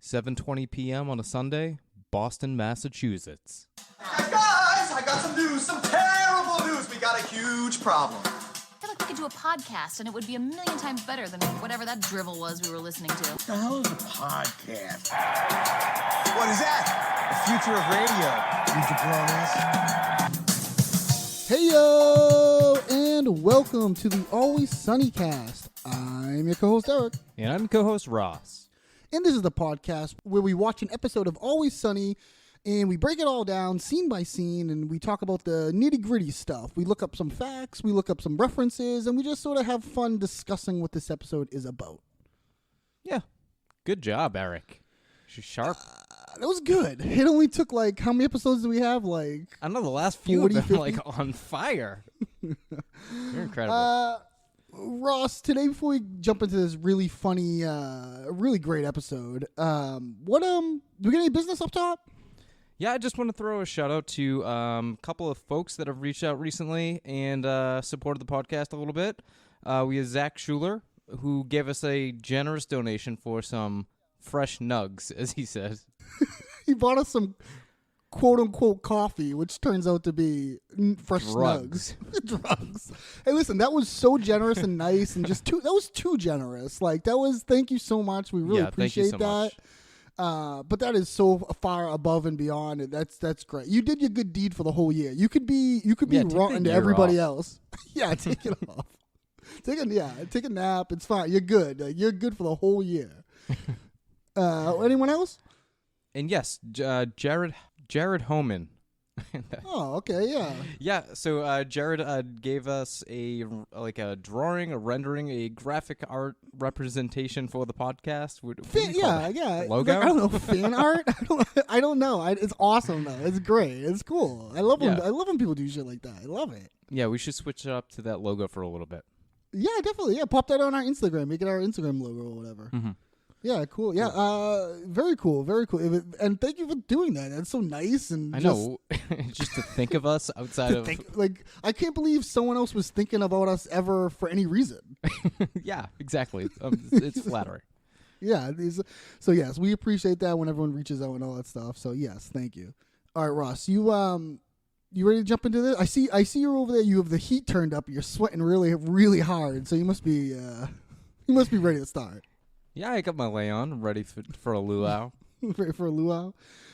7:20 p.m. on a Sunday, Boston, Massachusetts. Guys, I got some news, some terrible news. We got a huge problem. I feel like we could do a podcast, and it would be a million times better than whatever that drivel was we were listening to. What the hell is a podcast? What is that? The future of radio. You jabronis. Hey yo, and welcome to the Always Sunny cast. I'm your co-host Eric. And I'm co-host Ross. And this is the podcast where we watch an episode of Always Sunny and we break it all down scene by scene and we talk about the nitty-gritty stuff. We look up some facts, we look up some references, and we just sort of have fun discussing what this episode is about. Yeah. Good job, Eric. She's sharp. That was good. It only took how many episodes do we have? I know the last few have been on fire. You're incredible. Ross, today before we jump into this really funny, really great episode, do we get any business up top? Yeah, I just want to throw a shout out to a couple of folks that have reached out recently and supported the podcast a little bit. We have Zach Schuler, who gave us a generous donation for some fresh nugs, as he says. He bought us some quote-unquote coffee, which turns out to be fresh drugs. Snugs. Drugs. Hey, listen, that was so generous and nice and that was too generous. Thank you so much. We really appreciate that. But that is so far above and beyond, and that's great. You did your good deed for the whole year. You could be rotten to everybody else. Yeah, take it off. Take a nap. It's fine. You're good. You're good for the whole year. Anyone else? And yes, Jared Homan. Oh, okay, yeah. Yeah, so Jared gave us a drawing, a rendering, a graphic art representation for the podcast. Yeah. Logo? I don't know, fan art? I don't know. It's awesome, though. It's great. It's cool. I love when people do shit like that. I love it. Yeah, we should switch it up to that logo for a little bit. Yeah, definitely. Yeah, pop that on our Instagram. Make it our Instagram logo or whatever. Mm-hmm. Yeah, cool. Yeah, very cool. Very cool. And thank you for doing that. That's so nice. And I know. Just to think of us outside of... I can't believe someone else was thinking about us ever for any reason. Yeah, exactly. It's flattering. Yeah. So, yes, we appreciate that when everyone reaches out and all that stuff. So, yes, thank you. All right, Ross, you ready to jump into this? I see you're over there. You have the heat turned up. You're sweating really, really hard. So you must be ready to start. Yeah, I got my lay on. I'm ready for a luau. Ready for a luau?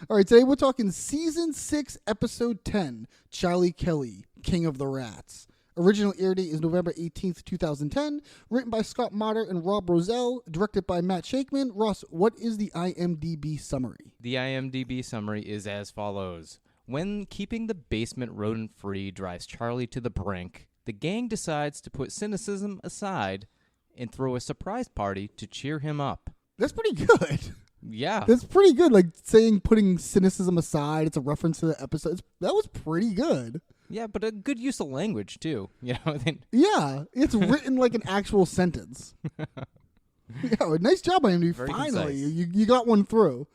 All right, today we're talking Season 6, Episode 10, Charlie Kelly, King of the Rats. Original air date is November 18th, 2010. Written by Scott Motter and Rob Rosell. Directed by Matt Shakeman. Ross, what is the IMDb summary? The IMDb summary is as follows. When keeping the basement rodent-free drives Charlie to the brink, the gang decides to put cynicism aside and throw a surprise party to cheer him up. That's pretty good. Yeah. That's pretty good. Saying putting cynicism aside, it's a reference to the episode. That was pretty good. Yeah, but a good use of language, too. Yeah, it's written like an actual sentence. Yeah, nice job, IMDb. Finally, you got one through.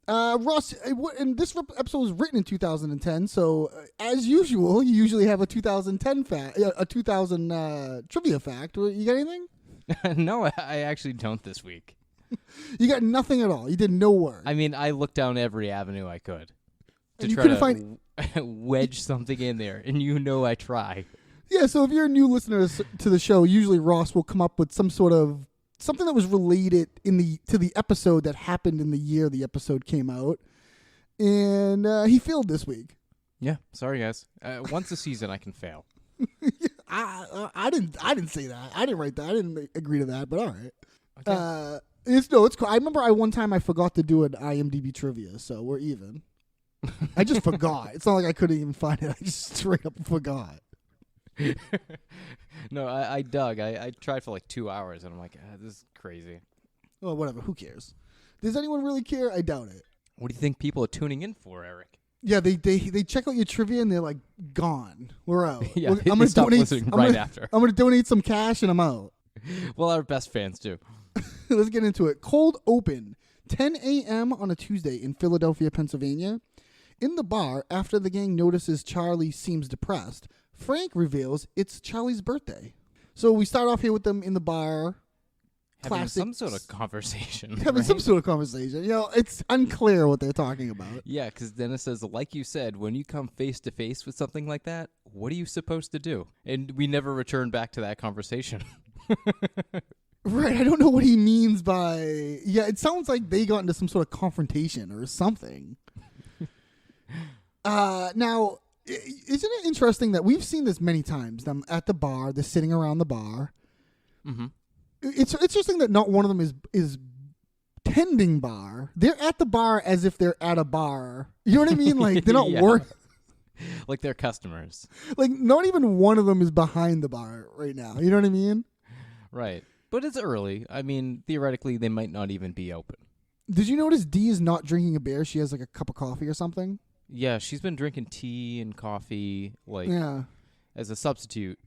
Ross, and this episode was written in 2010, so as usual, you usually have a 2010 fact, a 2000 trivia fact. You got anything? No, I actually don't this week. You got nothing at all. You did no work. I mean, I looked down every avenue I could to try to wedge something in there, and I try. Yeah, so if you're a new listener to the show, usually Ross will come up with something that was related to the episode that happened in the year the episode came out, and he failed this week. Yeah, sorry guys. Once a season, I can fail. I didn't say that. I didn't write that. I didn't agree to that. But all right. Okay. It's cool. I remember one time I forgot to do an IMDb trivia, so we're even. I just forgot. It's not like I couldn't even find it. I just straight up forgot. No, I dug. I tried for 2 hours, and I'm like, this is crazy. Well, whatever. Who cares? Does anyone really care? I doubt it. What do you think people are tuning in for, Eric? Yeah, they check out your trivia, and they're like, gone. We're out. Yeah, I'm going to stop listening after. I'm going to donate some cash, and I'm out. Well, our best fans, too. Let's get into it. Cold open, 10 a.m. on a Tuesday in Philadelphia, Pennsylvania. In the bar, after the gang notices Charlie seems depressed, Frank reveals it's Charlie's birthday. So we start off here with them in the bar. having classic some sort of conversation. Having some sort of conversation. It's unclear what they're talking about. Yeah, because Dennis says, like you said, when you come face to face with something like that, what are you supposed to do? And we never return back to that conversation. Right, I don't know what he means by... Yeah, it sounds like they got into some sort of confrontation or something. Now, isn't it interesting that we've seen this many times, them at the bar, they're sitting around the bar. Mm-hmm. It's interesting that not one of them is tending bar. They're at the bar as if they're at a bar. You know what I mean? Like, they're not working. Like they're customers. Like, not even one of them is behind the bar right now. You know what I mean? Right. But it's early. I mean, theoretically, they might not even be open. Did you notice Dee is not drinking a beer? She has like a cup of coffee or something? Yeah, she's been drinking tea and coffee, as a substitute.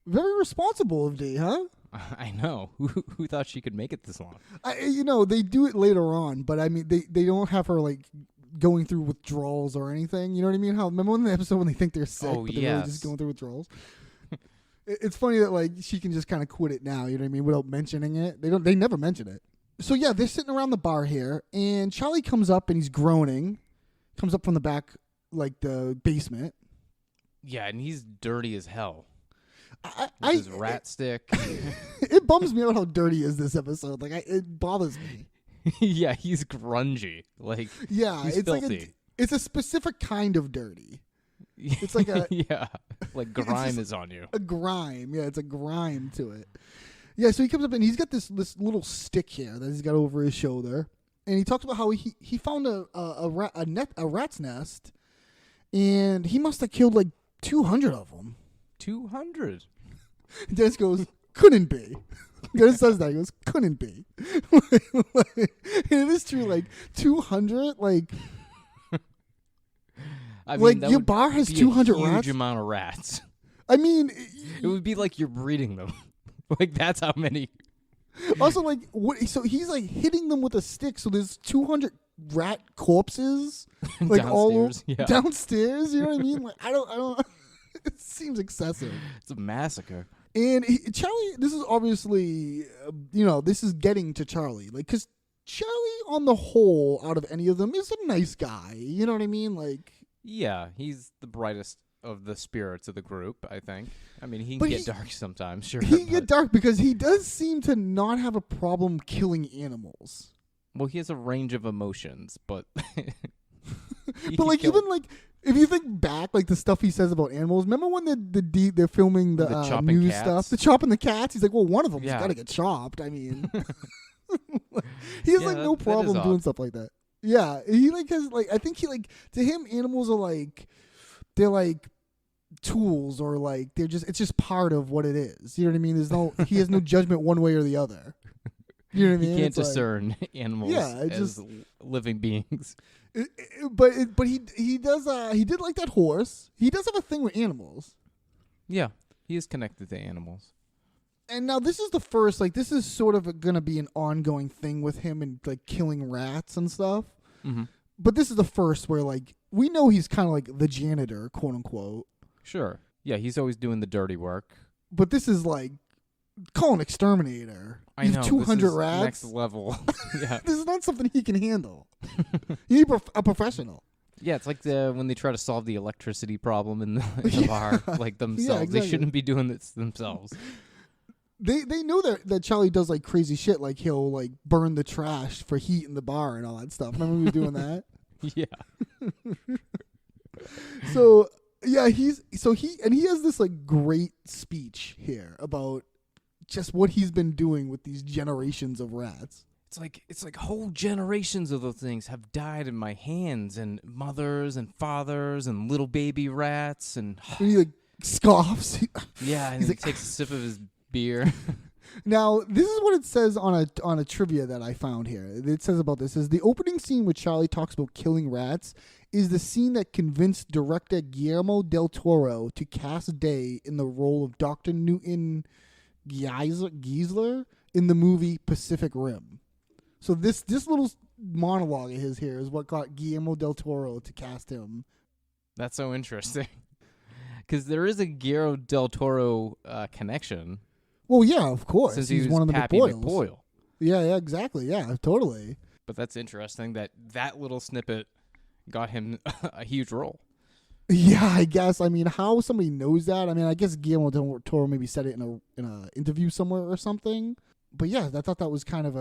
Very responsible of Dee, huh? I know. Who thought she could make it this long? They do it later on, but I mean, they don't have her like going through withdrawals or anything. You know what I mean? Remember in the episode when they think they're sick, but they're really just going through withdrawals? It's funny that like she can just kind of quit it now. You know what I mean? Without mentioning it, they never mention it. So yeah, they're sitting around the bar here, and Charlie comes up and he's groaning. Comes up from the back, like the basement. Yeah, and he's dirty as hell. His rat stick. It bums me out how dirty is this episode. Like, it bothers me. Yeah, he's grungy. Like, yeah, he's it's filthy. like it's a specific kind of dirty. It's like a like grime is on you. A grime, yeah, it's a grime to it. Yeah, so he comes up and he's got this little stick here that he's got over his shoulder. And he talks about how he found a rat's nest, and he must have killed like 200 of them. 200. Dennis goes, couldn't be. Dennis says that. He goes, couldn't be. And it is true, like 200, like. I mean, like your bar has 200 rats. Huge amount of rats. I mean, it would be like you're breeding them. Like that's how many. Also, like, so he's like hitting them with a stick. So there's 200 rat corpses, like downstairs, downstairs. You know what I mean? Like, I don't. It seems excessive. It's a massacre. And Charlie, this is obviously, this is getting to Charlie, like, because Charlie, on the whole, out of any of them, is a nice guy. You know what I mean? Like, yeah, he's the brightest of the spirits of the group, I think. I mean, he can get dark sometimes, sure. He can get dark because he does seem to not have a problem killing animals. Well, he has a range of emotions, but... But, like, even, like, if you think back, like, the stuff he says about animals, remember when they're filming the news cats stuff? The chopping the cats? He's like, well, one of them's got to get chopped. I mean... he has, like, no problem doing stuff like that. Yeah, he, like, has, like, I think he, like, to him, animals are, like... They're like tools, or like it's just part of what it is. You know what I mean? He has no judgment one way or the other. You know what I mean? He can't discern animals as living beings. But he did like that horse. He does have a thing with animals. Yeah, he is connected to animals. And now this is the first, like, this is sort of going to be an ongoing thing with him and like killing rats and stuff. Mm-hmm. But this is the first where, like, we know he's kind of like the janitor, quote unquote. Sure. Yeah, he's always doing the dirty work. But this is like, call an exterminator. I know. 200 rats. Next level. Yeah. This is not something he can handle. You need a professional. Yeah, it's like when they try to solve the electricity problem in the bar, like themselves. Yeah, exactly. They shouldn't be doing this themselves. They know that Charlie does like crazy shit, like he'll like burn the trash for heat in the bar and all that stuff. Remember we were doing that? Yeah. So yeah, he has this like great speech here about just what he's been doing with these generations of rats. It's like whole generations of those things have died in my hands, and mothers and fathers and little baby rats, and he like scoffs. Yeah, and he takes a sip of his beer. Now, this is what it says on a trivia that I found here. It says about this is the opening scene where Charlie talks about killing rats is the scene that convinced director Guillermo del Toro to cast Day in the role of Dr. Newton Geisler in the movie Pacific Rim. So this little monologue of his here is what got Guillermo del Toro to cast him. That's so interesting. Because there is a Guillermo del Toro connection. Well, yeah, of course. Since he's he was one of the Pappy McBoyles. McBoyle. Yeah, exactly. Yeah, totally. But that's interesting that little snippet got him a huge role. Yeah, I guess. I mean, how somebody knows that? I mean, I guess Guillermo del Toro maybe said it in a interview somewhere or something. But yeah, I thought that was kind of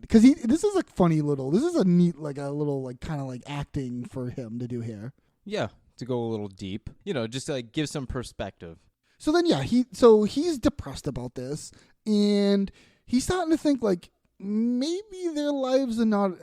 because this is this is a neat like a little like kind of like acting for him to do here. Yeah, to go a little deep, just to like give some perspective. So then, yeah, he's depressed about this, and he's starting to think like maybe their lives are not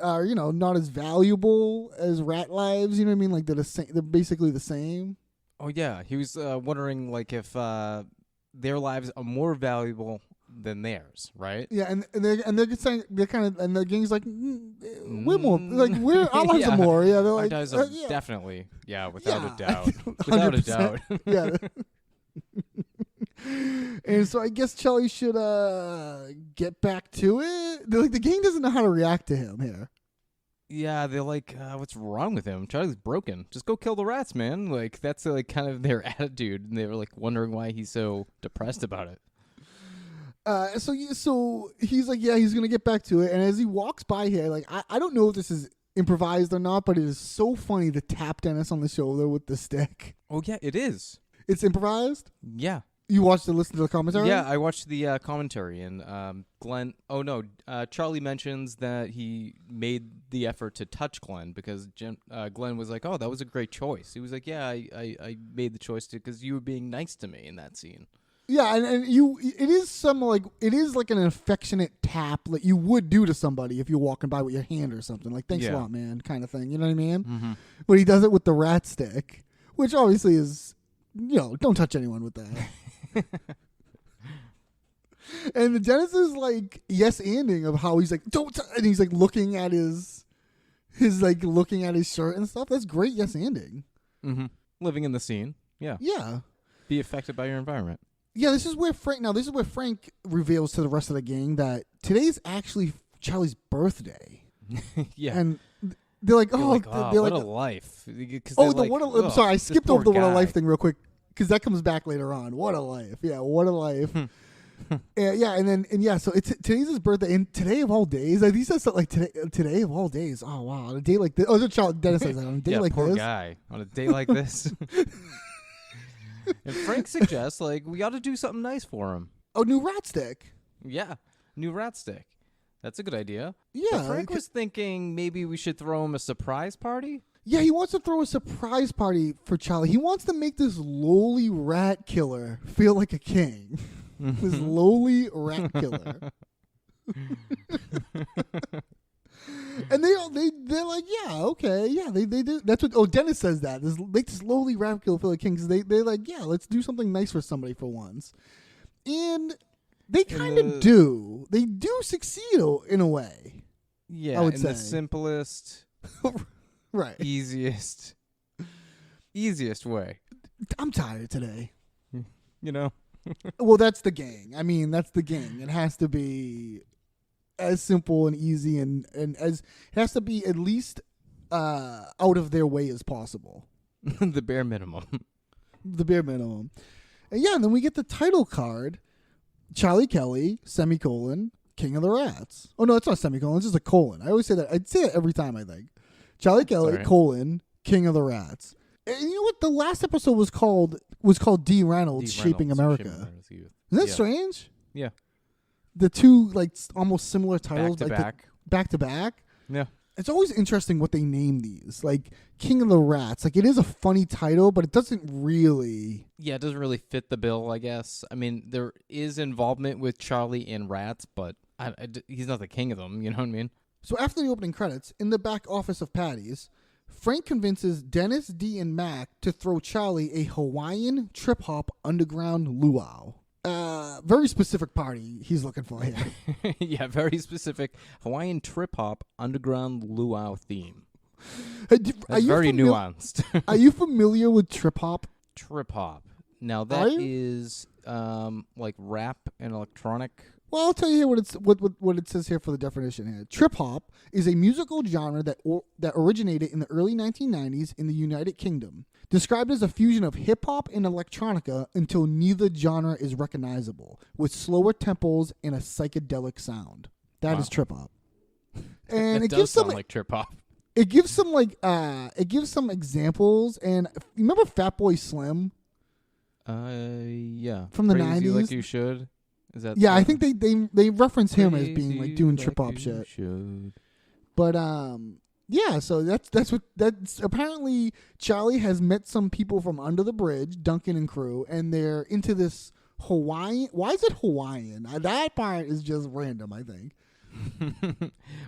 as valuable as rat lives. You know what I mean? Like they're basically the same. Oh yeah, he was wondering like if their lives are more valuable than theirs, right? Yeah, and they're saying they're kind of, and the gang's like we're more like our lives are more. Yeah, they're like our lives are definitely without a doubt, without a doubt. Yeah. And so I guess Charlie should get back to it. They're like the gang doesn't know how to react to him here. Yeah, they're like, what's wrong with him? Charlie's broken. Just go kill the rats, man. Like that's like kind of their attitude, and they were like wondering why he's so depressed about it. So he's like, yeah, he's gonna get back to it. And as he walks by here, like I don't know if this is improvised or not, but it is so funny to tap Dennis on the shoulder with the stick. Oh yeah, it is. It's improvised? Yeah. You watched listen to the commentary? Yeah, I watched the commentary, and Charlie mentions that he made the effort to touch Glenn because Glenn was like, oh, that was a great choice. He was like, yeah, I made the choice because you were being nice to me in that scene. Yeah, and it is like an affectionate tap that you would do to somebody if you're walking by with your hand or something. Like, thanks a lot, man, kind of thing. You know what I mean? Mm-hmm. But he does it with the rat stick, which obviously is, don't touch anyone with that. And the Dennis is like yes-anding of how he's like and he's like looking at his looking at his shirt and stuff. That's great yes-anding. Mm-hmm. Living in the scene. Yeah. Yeah. Be affected by your environment. Yeah, this is where Frank reveals to the rest of the gang that today's actually Charlie's birthday. Yeah. And they're like, what a life. I'm sorry, I skipped over the guy. What a Life thing real quick. Because that comes back later on. What a life. Yeah, what a life. So today's his birthday. And today of all days, like he says something like today of all days. Oh, wow. On a day like this. Oh, Dennis says that. On a day like poor this. Guy. On a day like this. And Frank suggests, like, we got to do something nice for him. Oh, new rat stick. Yeah, new rat stick. That's a good idea. Yeah. But Frank was thinking maybe we should throw him a surprise party. Yeah, he wants to throw a surprise party for Charlie. He wants to make this lowly rat killer feel like a king. This lowly rat killer. And they're like, yeah, okay, yeah, they do. That's what. Oh, Dennis says that. Make this lowly rat killer feel like a king. Because they're like, yeah, let's do something nice for somebody for once. And they kind of do. They do succeed in a way. Yeah, I would say the simplest. Right. Easiest way. I'm tired today. Well, that's the gang. I mean, that's the gang. It has to be as simple and easy and as it has to be at least out of their way as possible. The bare minimum. The bare minimum. And then we get the title card. Charlie Kelly, semicolon, King of the Rats. Oh, no, it's not semicolon. It's just a colon. I always say that. I'd say it every time, I think. Charlie Kelly, colon, King of the Rats. And you know what? The last episode was called D. Reynolds, Shaping America. Isn't that strange? Yeah. The two, like, almost similar titles. Back to back. Yeah. It's always interesting what they name these. Like, King of the Rats. Like, it is a funny title, but it doesn't really... Yeah, it doesn't really fit the bill, I guess. I mean, there is involvement with Charlie and rats, but he's not the king of them, you know what I mean? So after the opening credits, in the back office of Patty's, Frank convinces Dennis, Dee, and Mac to throw Charlie a Hawaiian trip-hop underground luau. Very specific party he's looking for here. Yeah, very specific Hawaiian trip-hop underground luau theme. That's very nuanced. Are you familiar with trip-hop? Trip-hop. Now, that is like rap and electronic. Well, I'll tell you here what it says here for the definition here. Trip hop is a musical genre that originated in the early 1990s in the United Kingdom. Described as a fusion of hip hop and electronica until neither genre is recognizable, with slower tempos and a psychedelic sound. That is trip hop. And it does sound like trip hop. It gives some examples. And remember Fatboy Slim? Yeah. From the Crazy 90s? Like You Should? Is that I think they reference him as being like doing like trip hop you shit. should. But yeah, so that's apparently Charlie has met some people from under the bridge, Duncan and crew, and they're into this Hawaiian. Why is it Hawaiian? That part is just random, I think.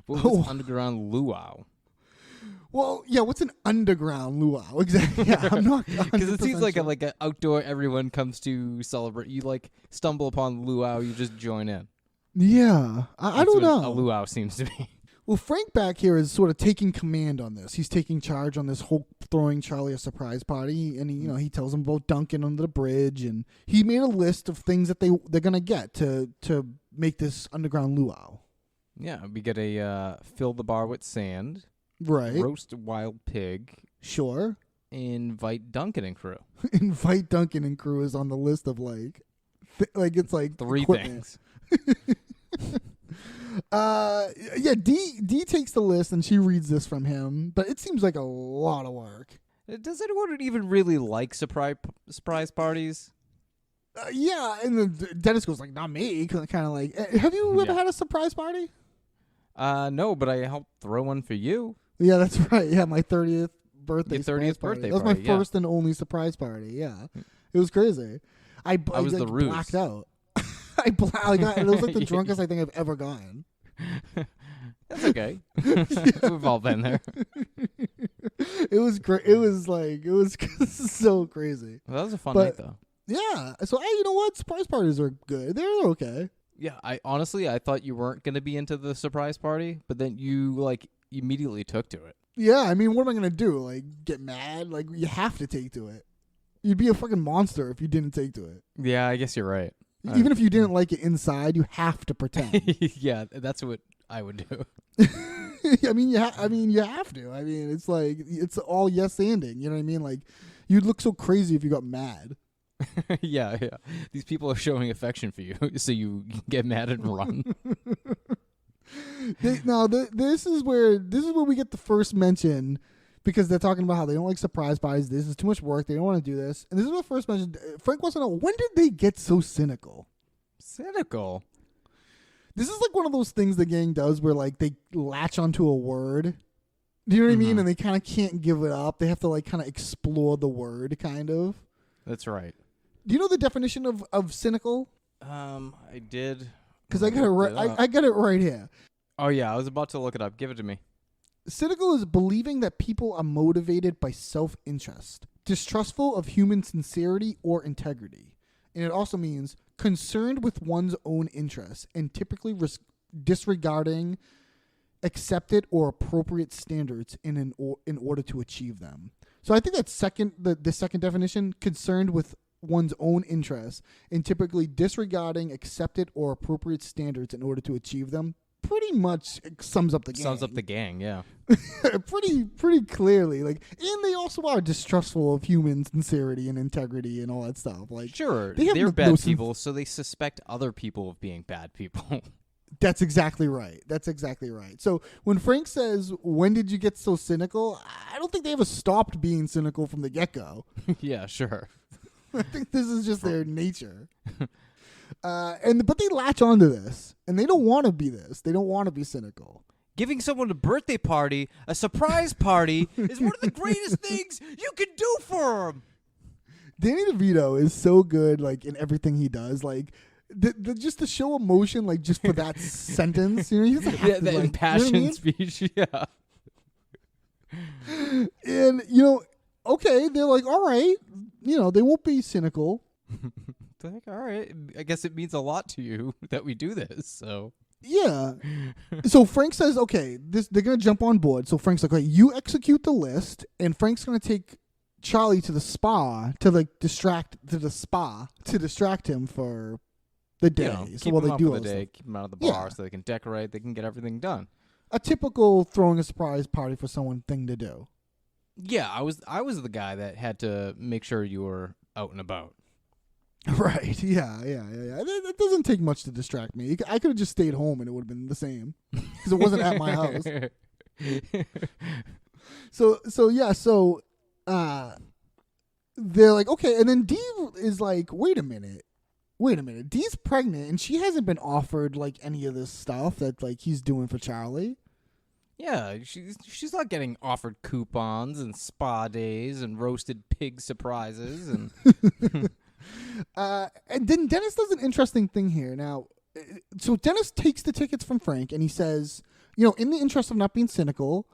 What was underground luau? Well, yeah, what's an underground luau? Exactly. Yeah, I'm not because it seems like sure. an outdoor everyone comes to celebrate. You like stumble upon luau, you just join in. Yeah, I don't know. A luau seems to be. Well, Frank back here is sort of taking command on this. He's taking charge on this whole throwing Charlie a surprise party, and he tells him about Duncan under the bridge, and he made a list of things that they're gonna get to make this underground luau. Yeah, we get a fill the bar with sand, right? Roast a wild pig, sure. Invite Duncan and crew. Invite Duncan and crew is on the list of it's like 3 equipment. things. Yeah, D takes the list and she reads this from him, but it seems like a lot of work. Does anyone even really like surprise parties? Yeah, and then Dennis goes like, "Not me." Kind of like, have you ever had a surprise party? No, but I helped throw one for you. Yeah, that's right. Yeah, my 30th birthday. Your 30th birthday. That was my first and only surprise party. Yeah, it was crazy. I was the ruse. blacked out. I got. It was like the drunkest I think I've ever gotten. That's okay. We've all been there. It was great. It was so crazy. Well, that was a fun night, though. Yeah. So you know what? Surprise parties are good. They're okay. Yeah. I thought you weren't gonna be into the surprise party, but then you immediately took to it. Yeah. I mean, what am I gonna do? Like, get mad? Like, you have to take to it. You'd be a fucking monster if you didn't take to it. Yeah, I guess you're right. Even if you didn't like it inside, you have to pretend. Yeah, that's what I would do. I mean, you have to. I mean, it's like it's all yes-anding. You know what I mean? Like, you'd look so crazy if you got mad. Yeah. These people are showing affection for you, so you get mad and run. This is where we get the first mention, because they're talking about how they don't like surprise parties. This is too much work. They don't want to do this. And this is what first mentioned. Frank wants to know, when did they get so cynical? Cynical? This is like one of those things the gang does where like they latch onto a word. Do you know what I mean? And they kind of can't give it up. They have to like kind of explore the word, kind of. That's right. Do you know the definition of cynical? I did. Because I got it right. I got it right here. Oh yeah, I was about to look it up. Give it to me. Cynical is believing that people are motivated by self-interest, distrustful of human sincerity or integrity. And it also means concerned with one's own interests and typically disregarding accepted or appropriate standards in order to achieve them. So I think that's the second definition, concerned with one's own interests and typically disregarding accepted or appropriate standards in order to achieve them, pretty much sums up the gang. Sums up the gang, yeah. pretty clearly. Like, and they also are distrustful of human sincerity and integrity and all that stuff. Like, sure, they're bad people, so they suspect other people of being bad people. That's exactly right. So when Frank says, "When did you get so cynical?" I don't think they ever stopped being cynical from the get-go. Yeah, sure. I think this is just their nature. But they latch onto this, and they don't want to be this. They don't want to be cynical. Giving someone a birthday party, a surprise party, is one of the greatest things you can do for them. Danny DeVito is so good, like, in everything he does. Like, just to show emotion, like, just for that sentence. You know, he doesn't have to, the like, impassioned speech, yeah. And, okay, they're like, all right, they won't be cynical. It's like, all right, I guess it means a lot to you that we do this, so. Yeah. So Frank says, okay, they're going to jump on board. So Frank's like, okay, you execute the list, and Frank's going to take Charlie to the spa to distract him for the day. Keep So while them they up do for all the this day, stuff. keep them out of the Yeah. bar so they can decorate, they can get everything done. A typical throwing a surprise party for someone thing to do. Yeah, I was the guy that had to make sure you were out and about. Right. Yeah. That doesn't take much to distract me. I could have just stayed home and it would have been the same because it wasn't at my house. So they're like, okay, and then Dee is like, wait a minute, Dee's pregnant and she hasn't been offered like any of this stuff that like he's doing for Charlie. Yeah, she's not getting offered coupons and spa days and roasted pig surprises and and then Dennis does an interesting thing here. Now, so Dennis takes the tickets from Frank and he says, in the interest of not being cynical,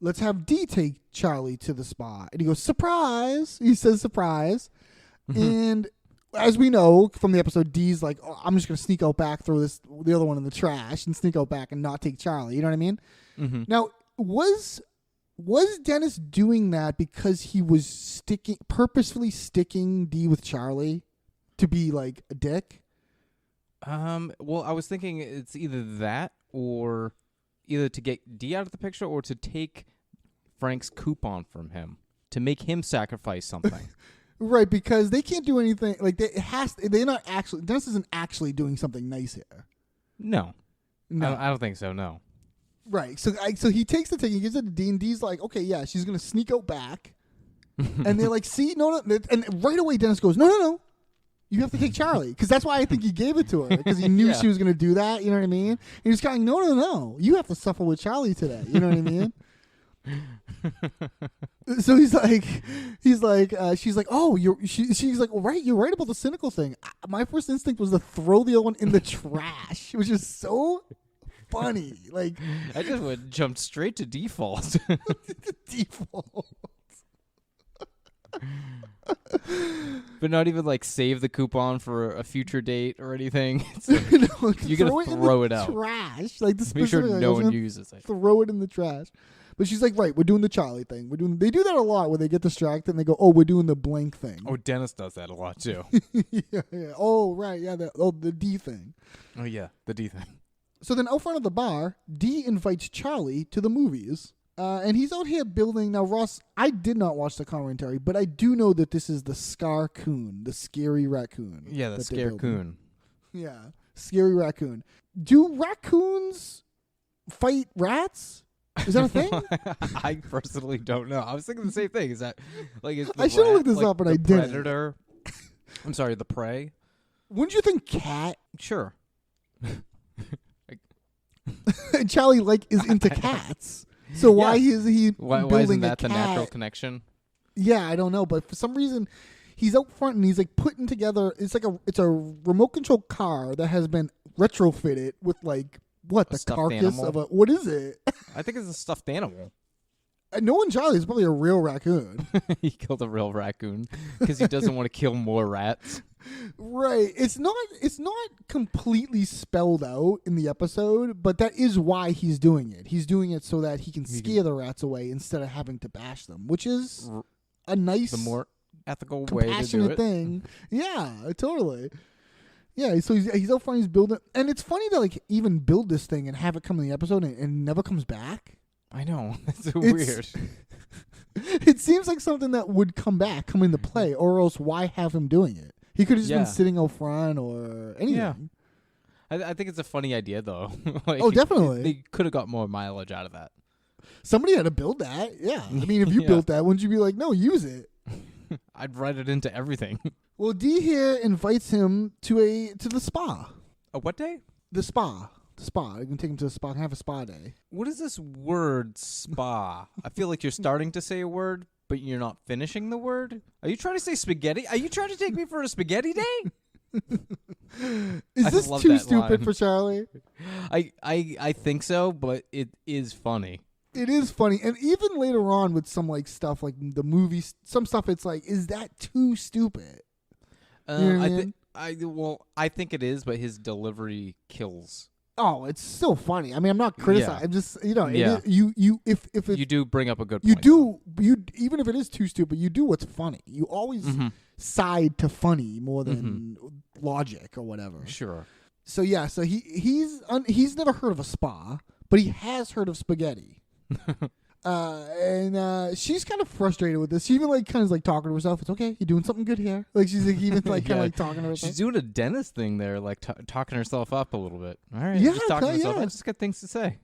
let's have Dee take Charlie to the spa. And he goes, surprise. He says surprise. And as we know from the episode, Dee's like, oh, I'm just going to sneak out back, throw the other one in the trash and sneak out back and not take Charlie. You know what I mean? Mm-hmm. Now, was Dennis doing that because he was purposefully sticking Dee with Charlie to be like a dick? Well, I was thinking it's either that or either to get Dee out of the picture or to take Frank's coupon from him to make him sacrifice something. Right, because they can't do anything. Like they're not actually. Dennis isn't actually doing something nice here. No. I don't think so. No. Right. So he takes the ticket, he gives it to Dee, and Dee's like, okay, yeah, she's gonna sneak out back, and they're like, see, no, and right away Dennis goes, no, you have to take Charlie, because that's why I think he gave it to her, because he knew she was gonna do that. You know what I mean? And he's kind of like, no, you have to suffer with Charlie today. You know what I mean? So she's like, oh, she's like, well, right, you're right about the cynical thing. My first instinct was to throw the other one in the trash, which is so funny. Like, I just jumped straight to default. Default. But not even like save the coupon for a future date or anything. It's like, No, you're gonna throw it out. Trash. Like make sure no one uses it. Throw it in the trash. But she's like, right, we're doing the Charlie thing. They do that a lot where they get distracted and they go, oh, we're doing the blank thing. Oh, Dennis does that a lot too. yeah. Oh, right, yeah. The D thing. Oh yeah, the D thing. So then out front of the bar, Dee invites Charlie to the movies. And he's out here building. Now, Ross, I did not watch the commentary, but I do know that this is the Scar-coon, the scary raccoon. Yeah, the Scare-coon. Yeah, scary raccoon. Do raccoons fight rats? Is that a thing? I personally don't know. I was thinking the same thing. Is that like is the I should have looked this like up, but the I didn't. Predator? I'm sorry, the prey? Wouldn't you think cat? Sure. Charlie is into cats. So why is he why building isn't that a the cat? natural connection? Yeah, I don't know, but for some reason he's out front and he's like putting together. It's a remote control car that has been retrofitted with like the carcass animal? of a what is it? I think it's a stuffed animal. No, Charlie is probably a real raccoon. He killed a real raccoon because he doesn't want to kill more rats. Right. It's not completely spelled out in the episode, but that is why he's doing it. He's doing it so that he can scare the rats away instead of having to bash them, which is a nice, the more ethical way to do compassionate it. thing. Yeah, totally. Yeah, so he's out front, he's building, and it's funny to like even build this thing and have it come in the episode and it never comes back. I know. It's weird. It seems like something that would come into play, or else why have him doing it? He could have just been sitting out front or anything. Yeah. I think it's a funny idea, though. Oh, definitely. They could have got more mileage out of that. Somebody had to build that. Yeah. I mean, if you built that, wouldn't you be like, no, use it? I'd write it into everything. Well, Dee here invites him to the spa. A what day? The spa. The spa. You can take him to the spa and have a spa day. What is this word, spa? I feel like you're starting to say a word, but you're not finishing the word. Are you trying to say spaghetti? Are you trying to take me for a spaghetti day? Is this too stupid for Charlie? I think so, but it is funny. It is funny, and even later on with some like stuff like the movies, some stuff it's like, is that too stupid? You know what I mean? I think it is, but his delivery kills. Oh, it's still funny. I mean, I'm not criticizing. Yeah. I'm just if you do bring up a good point. You Even if it is too stupid, you do what's funny. You always side to funny more than logic or whatever. Sure. So yeah, so he's never heard of a spa, but he has heard of spaghetti. And she's kind of frustrated with this. She even like kind of like talking to herself. It's okay. You're doing something good here. Like she's like, even like kind of like talking to herself. She's doing a dentist thing there, like talking herself up a little bit. All right. Yeah, just talking to herself. yeah. I just got things to say.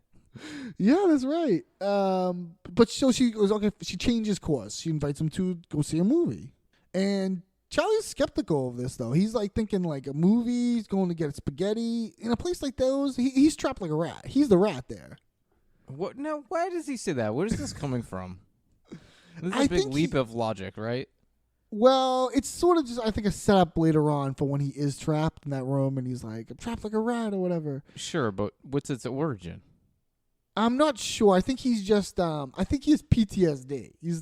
Yeah, that's right. But so she goes, okay, she changes course. She invites him to go see a movie. And Charlie's skeptical of this, though. He's like thinking like a movie, he's going to get spaghetti. In a place like those, he's trapped like a rat. He's the rat there. What? No, why does he say that? Where is this coming from? This is a big leap of logic, right? Well, it's sort of just, I think, a setup later on for when he is trapped in that room and he's like, I'm trapped like a rat or whatever. Sure, but what's its origin? I'm not sure. I think he's just, I think he has PTSD. He's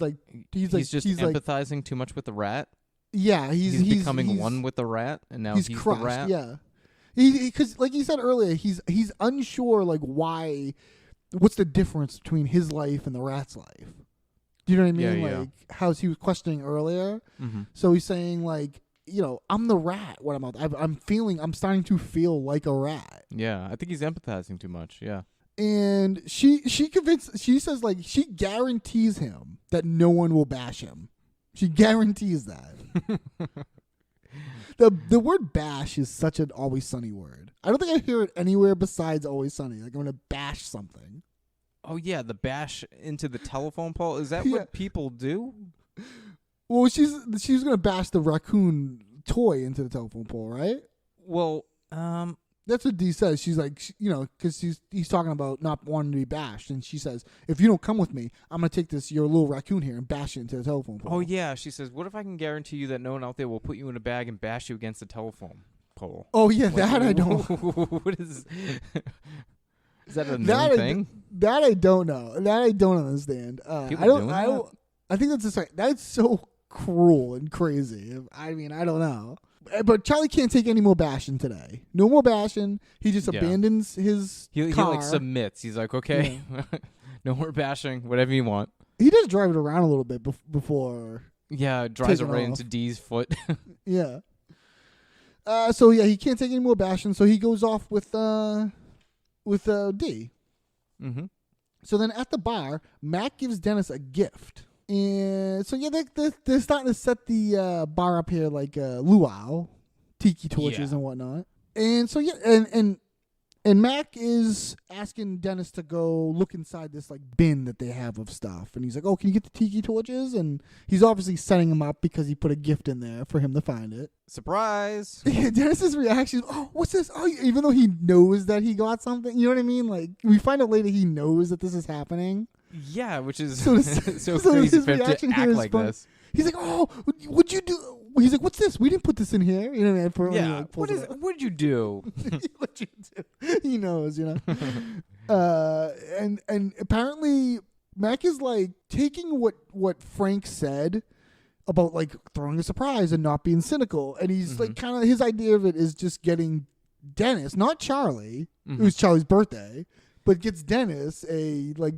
just empathizing too much with the rat? Yeah, he's becoming one with the rat, and now he's crushed, the rat? Yeah. Because, like you said earlier, he's unsure, like, what's the difference between his life and the rat's life? Do you know what I mean? Yeah, like, how he was questioning earlier. Mm-hmm. So he's saying, like, I'm the rat. I'm starting to feel like a rat. Yeah, I think he's empathizing too much, yeah. And she says, like, she guarantees him that no one will bash him. She guarantees that. The word bash is such an Always Sunny word. I don't think I hear it anywhere besides Always Sunny. Like, I'm going to bash something. Oh, yeah, the bash into the telephone pole? Is that what people do? Well, she's going to bash the raccoon toy into the telephone pole, right? Well, that's what Dee says. She's like, because he's talking about not wanting to be bashed, and she says, if you don't come with me, I'm going to take your little raccoon here and bash it into the telephone pole. Oh, yeah. She says, what if I can guarantee you that no one out there will put you in a bag and bash you against the telephone pole? Oh, yeah, that I don't. What is... Is that a new thing? That I don't know. That I don't understand. I think that's just like, that's so cruel and crazy. I mean, I don't know. But Charlie can't take any more bashing today. No more bashing. He just abandons his car. He like submits. He's like, okay, no more bashing. Whatever you want. He does drive it around a little bit before. Yeah, drives it right into Dee's foot. Yeah. So yeah, he can't take any more bashing. So he goes off with Dee. Mm-hmm. So then at the bar, Mac gives Dennis a gift. And so, yeah, they're starting to set the bar up here like luau, tiki torches and whatnot. And so, yeah, and Mac is asking Dennis to go look inside this like bin that they have of stuff. And he's like, oh, can you get the tiki torches? And he's obviously setting him up because he put a gift in there for him to find it. Surprise! Yeah, Dennis's reaction, oh, what's this? Oh, even though he knows that he got something, you know what I mean? Like, we find out later he knows that this is happening. Yeah, which is so crazy for him to act like this. He's like, oh, what'd you do? He's like, what's this? We didn't put this in here. You know what I mean? Yeah, what'd you do? What'd you do? He knows, and apparently Mac is like taking what Frank said about like throwing a surprise and not being cynical. And he's like kind of, his idea of it is just getting Dennis, not Charlie. It was Charlie's birthday, but gets Dennis a like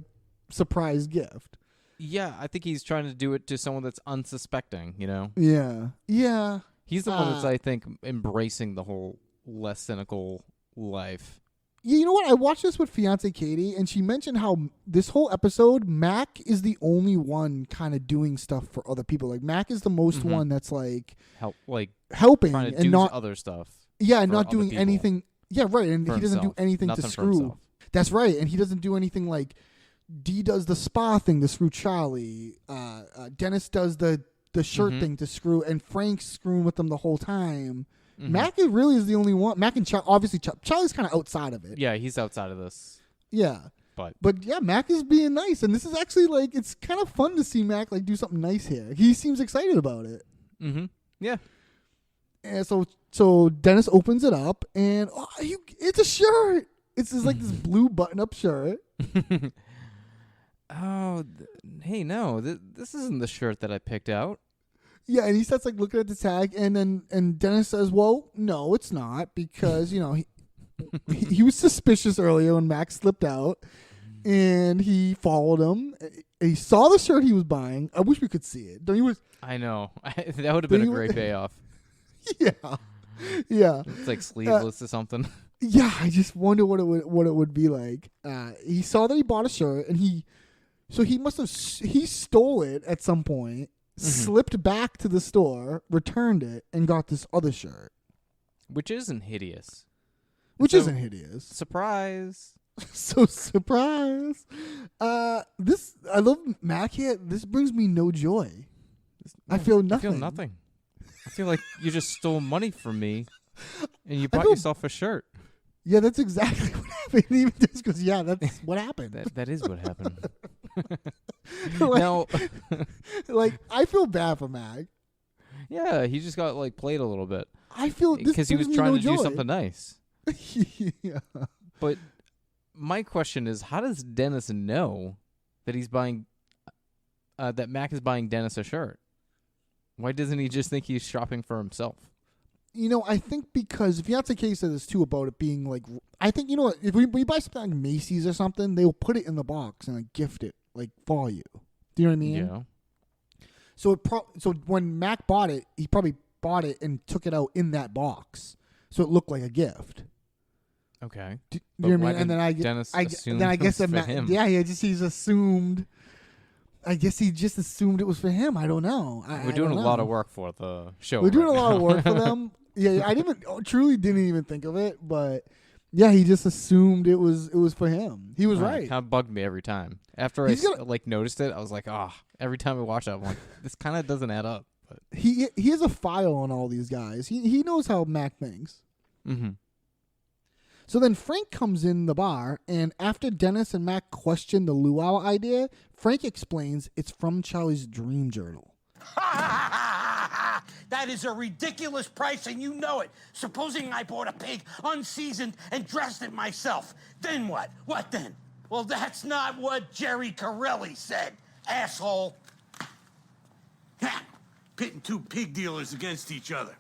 surprise gift. Yeah, I think he's trying to do it to someone that's unsuspecting, Yeah. Yeah. He's the one that's, I think, embracing the whole less cynical life. Yeah, you know what? I watched this with fiance Katie, and she mentioned how this whole episode, Mac is the only one kind of doing stuff for other people. Like, Mac is the most one that's, like helping trying to and do not other stuff. Yeah, and not doing anything. Yeah, right. And he doesn't do anything Nothing to screw. That's right. And he doesn't do anything like Dee does the spa thing to screw Charlie. Dennis does the shirt thing to screw, and Frank's screwing with them the whole time. Mac really is the only one. Mac and obviously Charlie's kind of outside of it. Yeah, he's outside of this. Yeah, but yeah, Mac is being nice, and this is actually like it's kind of fun to see Mac like do something nice here. He seems excited about it. Yeah. And so Dennis opens it up, and it's a shirt. It's just like this blue button-up shirt. Oh, hey, no, this isn't the shirt that I picked out. Yeah, and he starts like looking at the tag, and Dennis says, "Well, no, it's not, because he was suspicious earlier when Max slipped out, and he followed him. He saw the shirt he was buying. I wish we could see it. Don't you? I know that would have been a great payoff. Yeah, Yeah. It's like sleeveless or something. Yeah, I just wonder what it would be like. He saw that he bought a shirt, and he must have he stole it at some point, slipped back to the store, returned it, and got this other shirt, which isn't hideous. Surprise. So surprise. I love Mac here. This brings me no joy. I feel nothing. I feel like you just stole money from me, and you bought yourself a shirt. Yeah, that's exactly what happened. Even just because, that's what happened. That is what happened. Now, I feel bad for Mac. Yeah, he just got played a little bit. I feel because he was trying to do something nice. Yeah. But my question is, how does Dennis know that he's buying, that Mac is buying Dennis a shirt? Why doesn't he just think he's shopping for himself? I think because if that's the case, that is too about it being I think, if we buy something like Macy's or something, they'll put it in the box and gift it for you. Do you know what I mean? Yeah. So so when Mac bought it, he probably bought it and took it out in that box, so it looked like a gift. Okay. Do you know what I mean? And then I guess him. Yeah, he's assumed. I guess he just assumed it was for him. I don't know. We're doing a lot of work for the show. We're doing a lot of work for them. Yeah, I truly didn't even think of it, but yeah, he just assumed it was for him. He was right. It kind of bugged me every time. After I noticed it, I was like, every time I watch that, I'm like, this kind of doesn't add up. But he has a file on all these guys. He knows how Mac thinks. Mm-hmm. So then Frank comes in the bar, and after Dennis and Mac question the luau idea, Frank explains it's from Charlie's dream journal. That is a ridiculous price, and you know it. Supposing I bought a pig unseasoned and dressed it myself. Then what? What then? Well, that's not what Jerry Corelli said, asshole. Pitting two pig dealers against each other.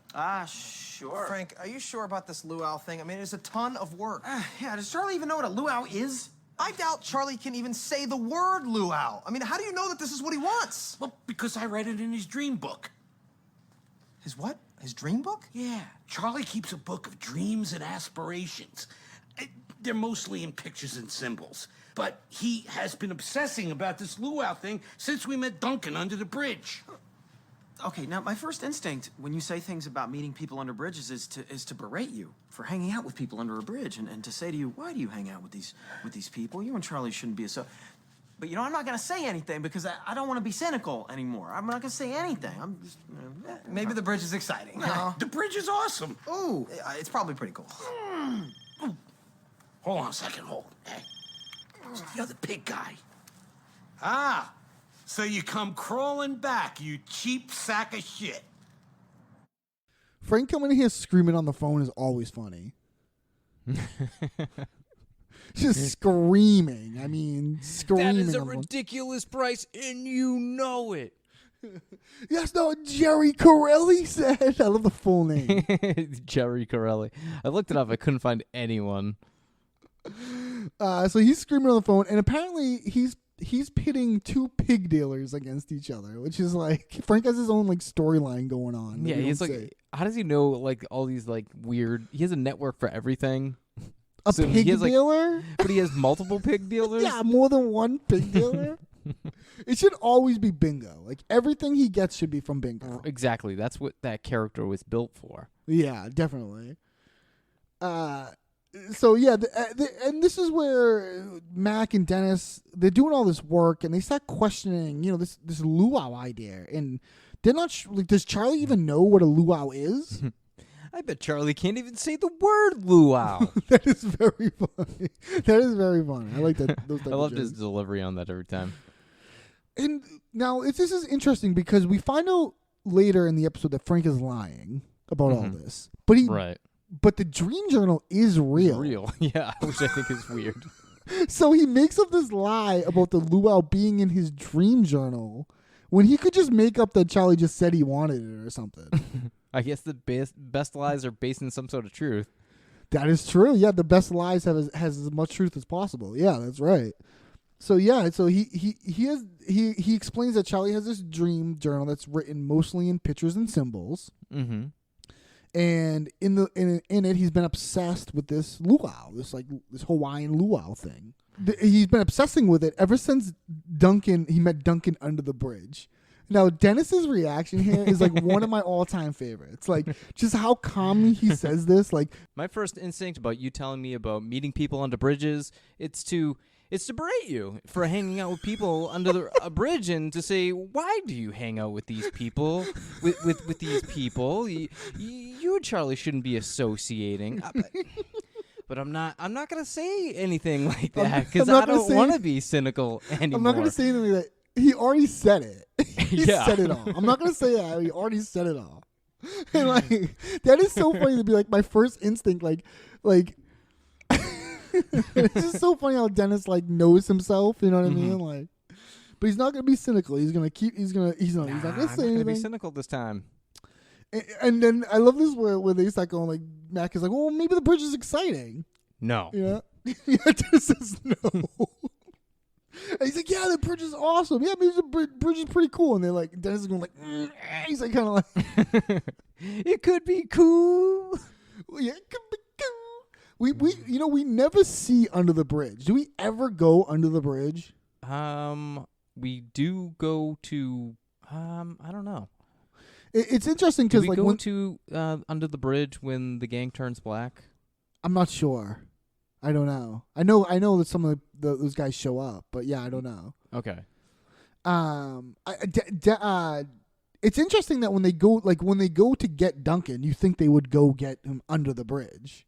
Sure. Frank, are you sure about this luau thing? I mean, it's a ton of work. Yeah, does Charlie even know what a luau is? I doubt Charlie can even say the word luau. I mean, how do you know that this is what he wants? Well, because I read it in his dream book. His what? His dream book? Yeah, Charlie keeps a book of dreams and aspirations. They're mostly in pictures and symbols. But he has been obsessing about this luau thing since we met Duncan under the bridge. Okay, now my first instinct when you say things about meeting people under bridges is to berate you for hanging out with people under a bridge and to say to you, why do you hang out with these people? You and Charlie shouldn't be so. But I'm not gonna say anything because I don't want to be cynical anymore. I'm not gonna say anything. I'm just maybe the bridge is exciting. No, the bridge is awesome. Ooh, it's probably pretty cool. Hold on a second, hold. Hey, the other pig guy. So you come crawling back, you cheap sack of shit. Frank coming in here screaming on the phone is always funny. Just screaming. I mean, screaming. That is a ridiculous price, and you know it. That's not what Jerry Corelli said. I love the full name. Jerry Corelli. I looked it up. I couldn't find anyone. So he's screaming on the phone, and apparently he's pitting two pig dealers against each other, which is Frank has his own storyline going on. Yeah, he's how does he know all these weird? He has a network for everything. A pig dealer, but he has multiple pig dealers. Yeah, more than one pig dealer. It should always be bingo. Everything he gets should be from bingo. Exactly. That's what that character was built for. Yeah, definitely. So yeah, and this is where Mac and Dennis, they're doing all this work, and they start questioning, this luau idea, and they're not does Charlie even know what a luau is? I bet Charlie can't even say the word luau. That is very funny. That is very funny. I like that. Those I loved his delivery on that every time. And now this is interesting because we find out later in the episode that Frank is lying about all this, but But the dream journal is real. It's real, yeah, which I think is weird. So he makes up this lie about the luau being in his dream journal when he could just make up that Charlie just said he wanted it or something. I guess the best lies are based in some sort of truth. That is true. Yeah, the best lies has as much truth as possible. Yeah, that's right. So yeah, so he explains that Charlie has this dream journal that's written mostly in pictures and symbols. Mm-hmm. And in it, he's been obsessed with this luau, this Hawaiian luau thing. He's been obsessing with it ever since he met Duncan under the bridge. Now, Dennis's reaction here is like one of my all-time favorites. Like, just how calmly he says this. Like, my first instinct about you telling me about meeting people under bridges, it's to berate you for hanging out with people under a bridge, and to say, why do you hang out with these people? With these people, you and Charlie shouldn't be associating. But I'm not gonna say anything like that because I don't want to be cynical anymore. I'm not gonna say anything like that. He already said it. He Yeah. said it all. I'm not gonna say that. He already said it all. And like that is so funny to be like my first instinct. Like it's just so funny how Dennis like knows himself. You know what I mean? Like, but he's not gonna be cynical. He's not gonna say I'm anything. not gonna be cynical this time. And then I love this where they start going like Mac is like, well, maybe the bridge is exciting. No. Yeah. Yeah. Dennis says no. And he's like, yeah, the bridge is awesome. Yeah, maybe the bridge is pretty cool. And they're like, Dennis is going like, he's like kind of like, it could be cool. Yeah, it could be cool. We never see under the bridge. Do we ever go under the bridge? We do go to, I don't know. It's interesting because like go to under the bridge when the gang turns black. I'm not sure. I don't know. I know that some of those guys show up, but yeah, I don't know. Okay. It's interesting that when they go to get Duncan, you think they would go get him under the bridge.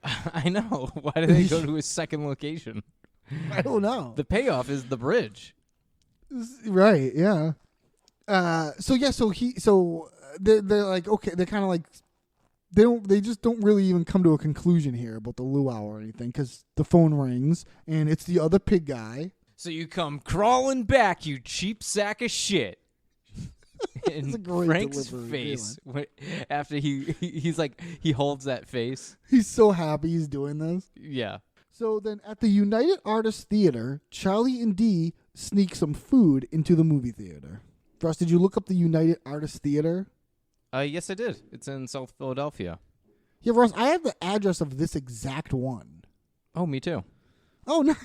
I know. Why do they go to his second location? I don't know. The payoff is the bridge. Right, yeah. So they're like, okay, they're kind of like, they just don't really even come to a conclusion here about the luau or anything, because the phone rings and it's the other pig guy. So you come crawling back, you cheap sack of shit. And Frank's face after he's like, he holds that face. He's so happy he's doing this. Yeah. So then at the United Artists Theater, Charlie and Dee sneak some food into the movie theater. Ross, did you look up the United Artists Theater? Yes, I did. It's in South Philadelphia. Yeah, Ross, I have the address of this exact one. Oh, me too. Oh, nice.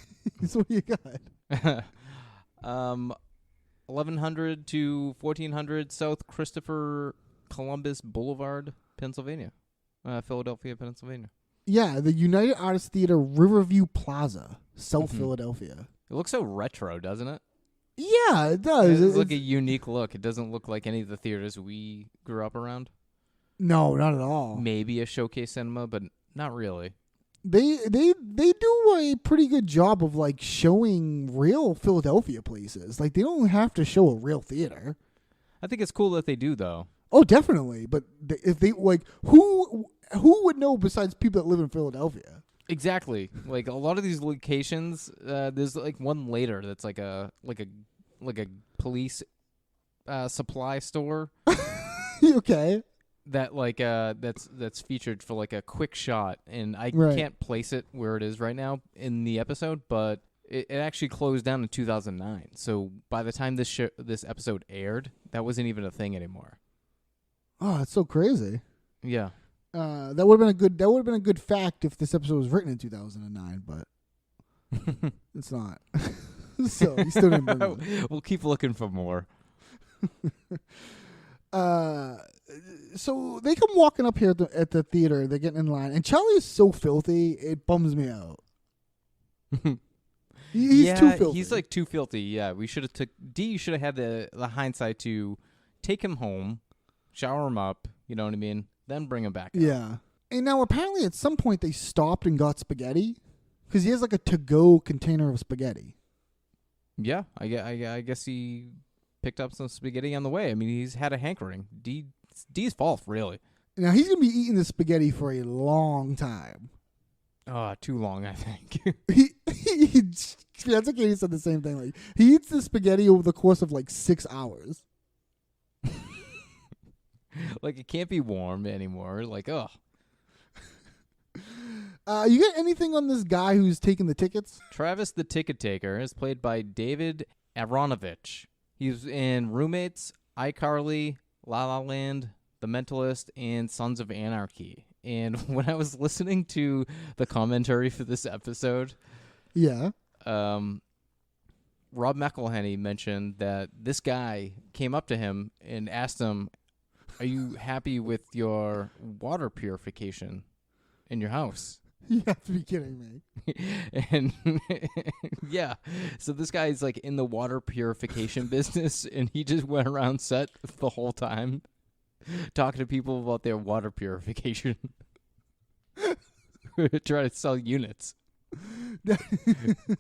What do you got? 1100 to 1400 South Christopher Columbus Boulevard, Pennsylvania. Philadelphia, Pennsylvania. Yeah, the United Artists Theater, Riverview Plaza, South Philadelphia. It looks so retro, doesn't it? Yeah, it does. It's like a unique look. It doesn't look like any of the theaters we grew up around. No, not at all. Maybe a Showcase Cinema, but not really. They do a pretty good job of like showing real Philadelphia places. Like they don't have to show a real theater. I think it's cool that they do, though. Oh, definitely. But if they like, who would know besides people that live in Philadelphia? Exactly. Like a lot of these locations, there's like one later that's like a police supply store. Okay. That like that's featured for like a quick shot, and I can't place it where it is right now in the episode, but it actually closed down in 2009. So by the time this episode aired, that wasn't even a thing anymore. Oh, that's so crazy. Yeah. That would have been a good fact if this episode was written in 2009, but it's not. So you still didn't bring it. We'll keep looking for more. So they come walking up here at the theater. They're getting in line, and Charlie is so filthy, it bums me out. He's too filthy. He's like too filthy. Yeah, we should have D should have had the hindsight to take him home, shower him up. You know what I mean? Then bring him back up. Yeah. And now apparently at some point they stopped and got spaghetti because he has like a to-go container of spaghetti. Yeah, I guess he picked up some spaghetti on the way. I mean, he's had a hankering. D's fault, really. Now he's gonna be eating this spaghetti for a long time. Too long, I think. That's okay. He said the same thing. Like he eats the spaghetti over the course of like 6 hours. Like it can't be warm anymore. Like You got anything on this guy who's taking the tickets? Travis the Ticket Taker is played by David Aronovich. He's in Roommates, iCarly, La La Land, The Mentalist, and Sons of Anarchy. And when I was listening to the commentary for this episode, Rob McElhenney mentioned that this guy came up to him and asked him, "Are you happy with your water purification in your house?" You have to be kidding me. And yeah, so this guy's like in the water purification business, and he just went around set the whole time talking to people about their water purification. Trying to sell units.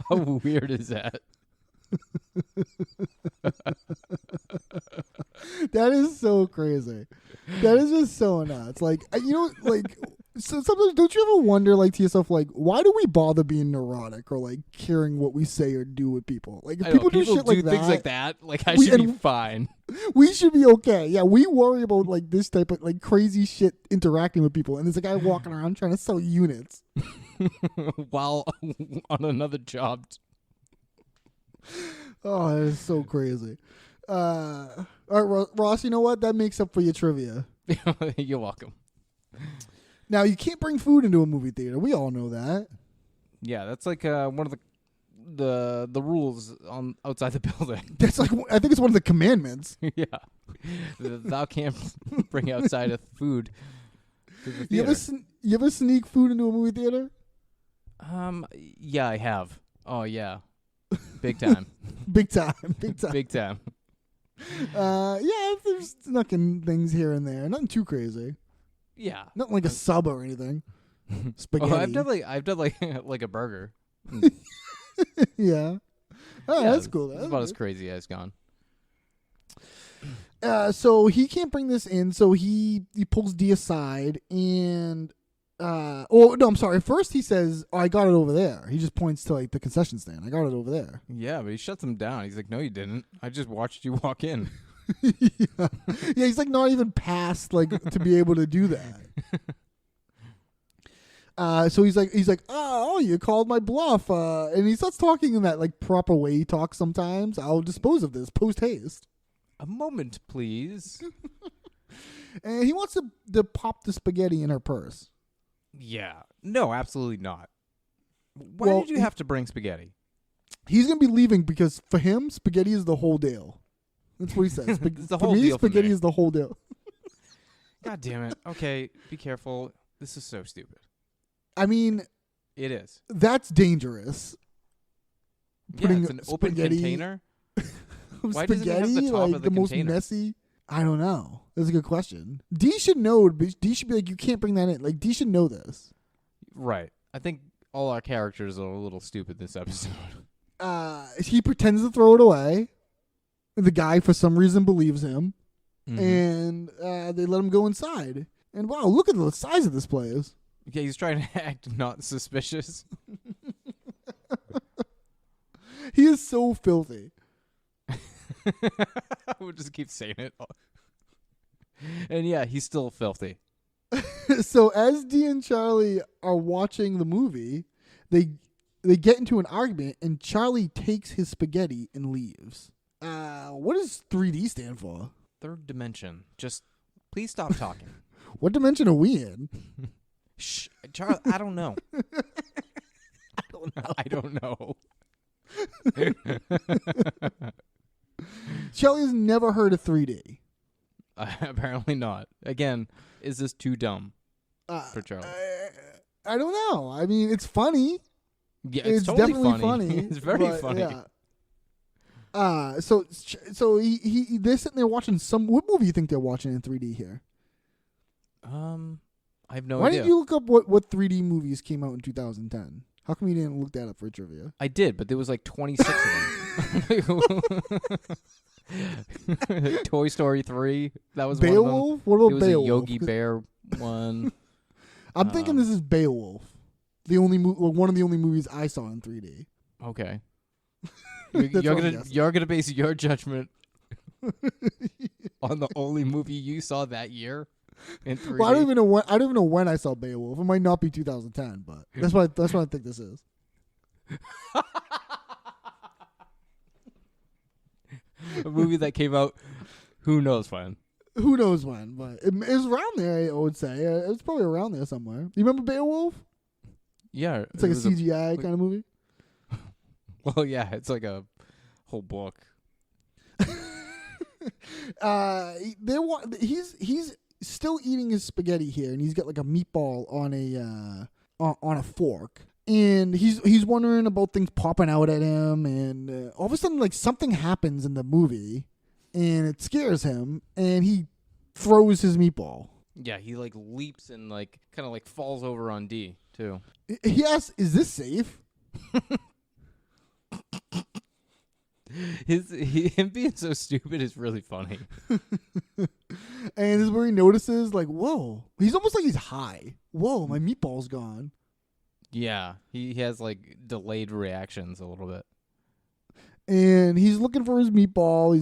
How weird is that? That is so crazy. That is just so nuts. Like, so sometimes don't you ever wonder, like, to yourself, like, why do we bother being neurotic or like caring what we say or do with people? Like, if people do shit like that, things like that, like, I should be fine. We should be okay. Yeah, we worry about like this type of like crazy shit interacting with people, and there's a guy walking around trying to sell units while on another job. Oh, that is so crazy. All right, Ross, you know what? That makes up for your trivia. You're welcome. Now, you can't bring food into a movie theater. We all know that. Yeah, that's like one of the rules on outside the building. That's like, I think it's one of the commandments. Yeah. Thou can't bring outside of food to the You ever sneak food into a movie theater? Yeah, I have. Oh, yeah. Big time. Big time. Big time. Big time. Yeah, there's snuck-in things here and there. Nothing too crazy. Yeah. Not like a sub or anything. Spaghetti. Oh, I've done like a burger. Yeah. Oh, yeah, that's cool. That's about as crazy as gone. So he can't bring this in, so he pulls D aside and oh no, I'm sorry. First he says, "Oh, I got it over there." He just points to like the concession stand. I got it over there. Yeah, but he shuts him down. He's like, "No, you didn't. I just watched you walk in." Yeah, he's like not even past like to be able to do that. So he's like, oh, you called my bluff, and he starts talking in that like proper way he talks sometimes. I'll dispose of this post haste. A moment, please. And he wants to pop the spaghetti in her purse. Yeah. No, absolutely not. Why did you have to bring spaghetti? He's gonna be leaving because for him, spaghetti is the whole deal. That's what he says. It's the for whole me, deal spaghetti for me. is the whole deal. God damn it. Okay, be careful. This is so stupid. I mean, it is. That's dangerous. Yeah, it's an open container. Why doesn't it have the top like of the most container? messy? I don't know. That's a good question. D should know. D should be like, you can't bring that in. Like, D should know this. Right. I think all our characters are a little stupid this episode. He pretends to throw it away. The guy, for some reason, believes him. Mm-hmm. And they let him go inside. And wow, look at the size of this place. Yeah, he's trying to act not suspicious. He is so filthy. We'll just keep saying it. And yeah, he's still filthy. So as Dee and Charlie are watching the movie, they get into an argument, and Charlie takes his spaghetti and leaves. What does 3D stand for? Third dimension. Just please stop talking. What dimension are we in? Shh, Charlie. I don't know. I don't know. Charlie has never heard of 3D. Apparently not. Again, is this too dumb for Charlie? I don't know. I mean, it's funny. Yeah, it's totally definitely funny. It's very funny. Yeah. So they're sitting there watching what movie you think they're watching in 3D here? I have no idea. Why didn't you look up what 3D movies came out in 2010? How come you didn't look that up for trivia? I did, but there was like 26 of them. Toy Story 3. That was Beowulf? one of them. What about There was Beowulf? a Yogi Bear one. I'm thinking this is Beowulf. The only one of the only movies I saw in 3D. Okay. You're gonna base your judgment on the only movie you saw that year in 3D. Well, I don't even know when I saw Beowulf. It might not be 2010, but that's what I think this is. A movie that came out, who knows when. Who knows when, but it's around there, I would say. It's probably around there somewhere. You remember Beowulf? Yeah. It's like a CGI kind of movie. Well, yeah, it's like a whole book. He's still eating his spaghetti here, and he's got like a meatball on a fork. And he's wondering about things popping out at him, and all of a sudden, like, something happens in the movie, and it scares him, and he throws his meatball. Yeah, he like leaps and like kind of like falls over on D too. He asks, "Is this safe?" Him being so stupid is really funny. And this is where he notices, like, whoa, he's almost like he's high. Whoa, my meatball's gone. Yeah, he has like delayed reactions a little bit. And he's looking for his meatball.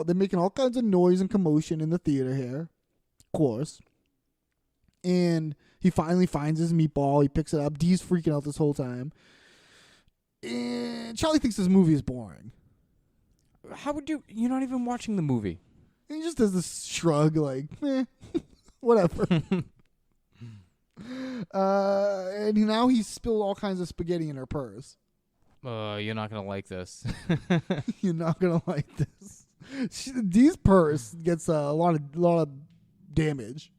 They're making all kinds of noise and commotion in the theater here, of course. And he finally finds his meatball. He picks it up. Dee's freaking out this whole time. And Charlie thinks this movie is boring. How would you're not even watching the movie? And he just does this shrug like, whatever. And now he's spilled all kinds of spaghetti in her purse. You're not going to like this. You're not going to like this. Dee's purse gets a lot of damage.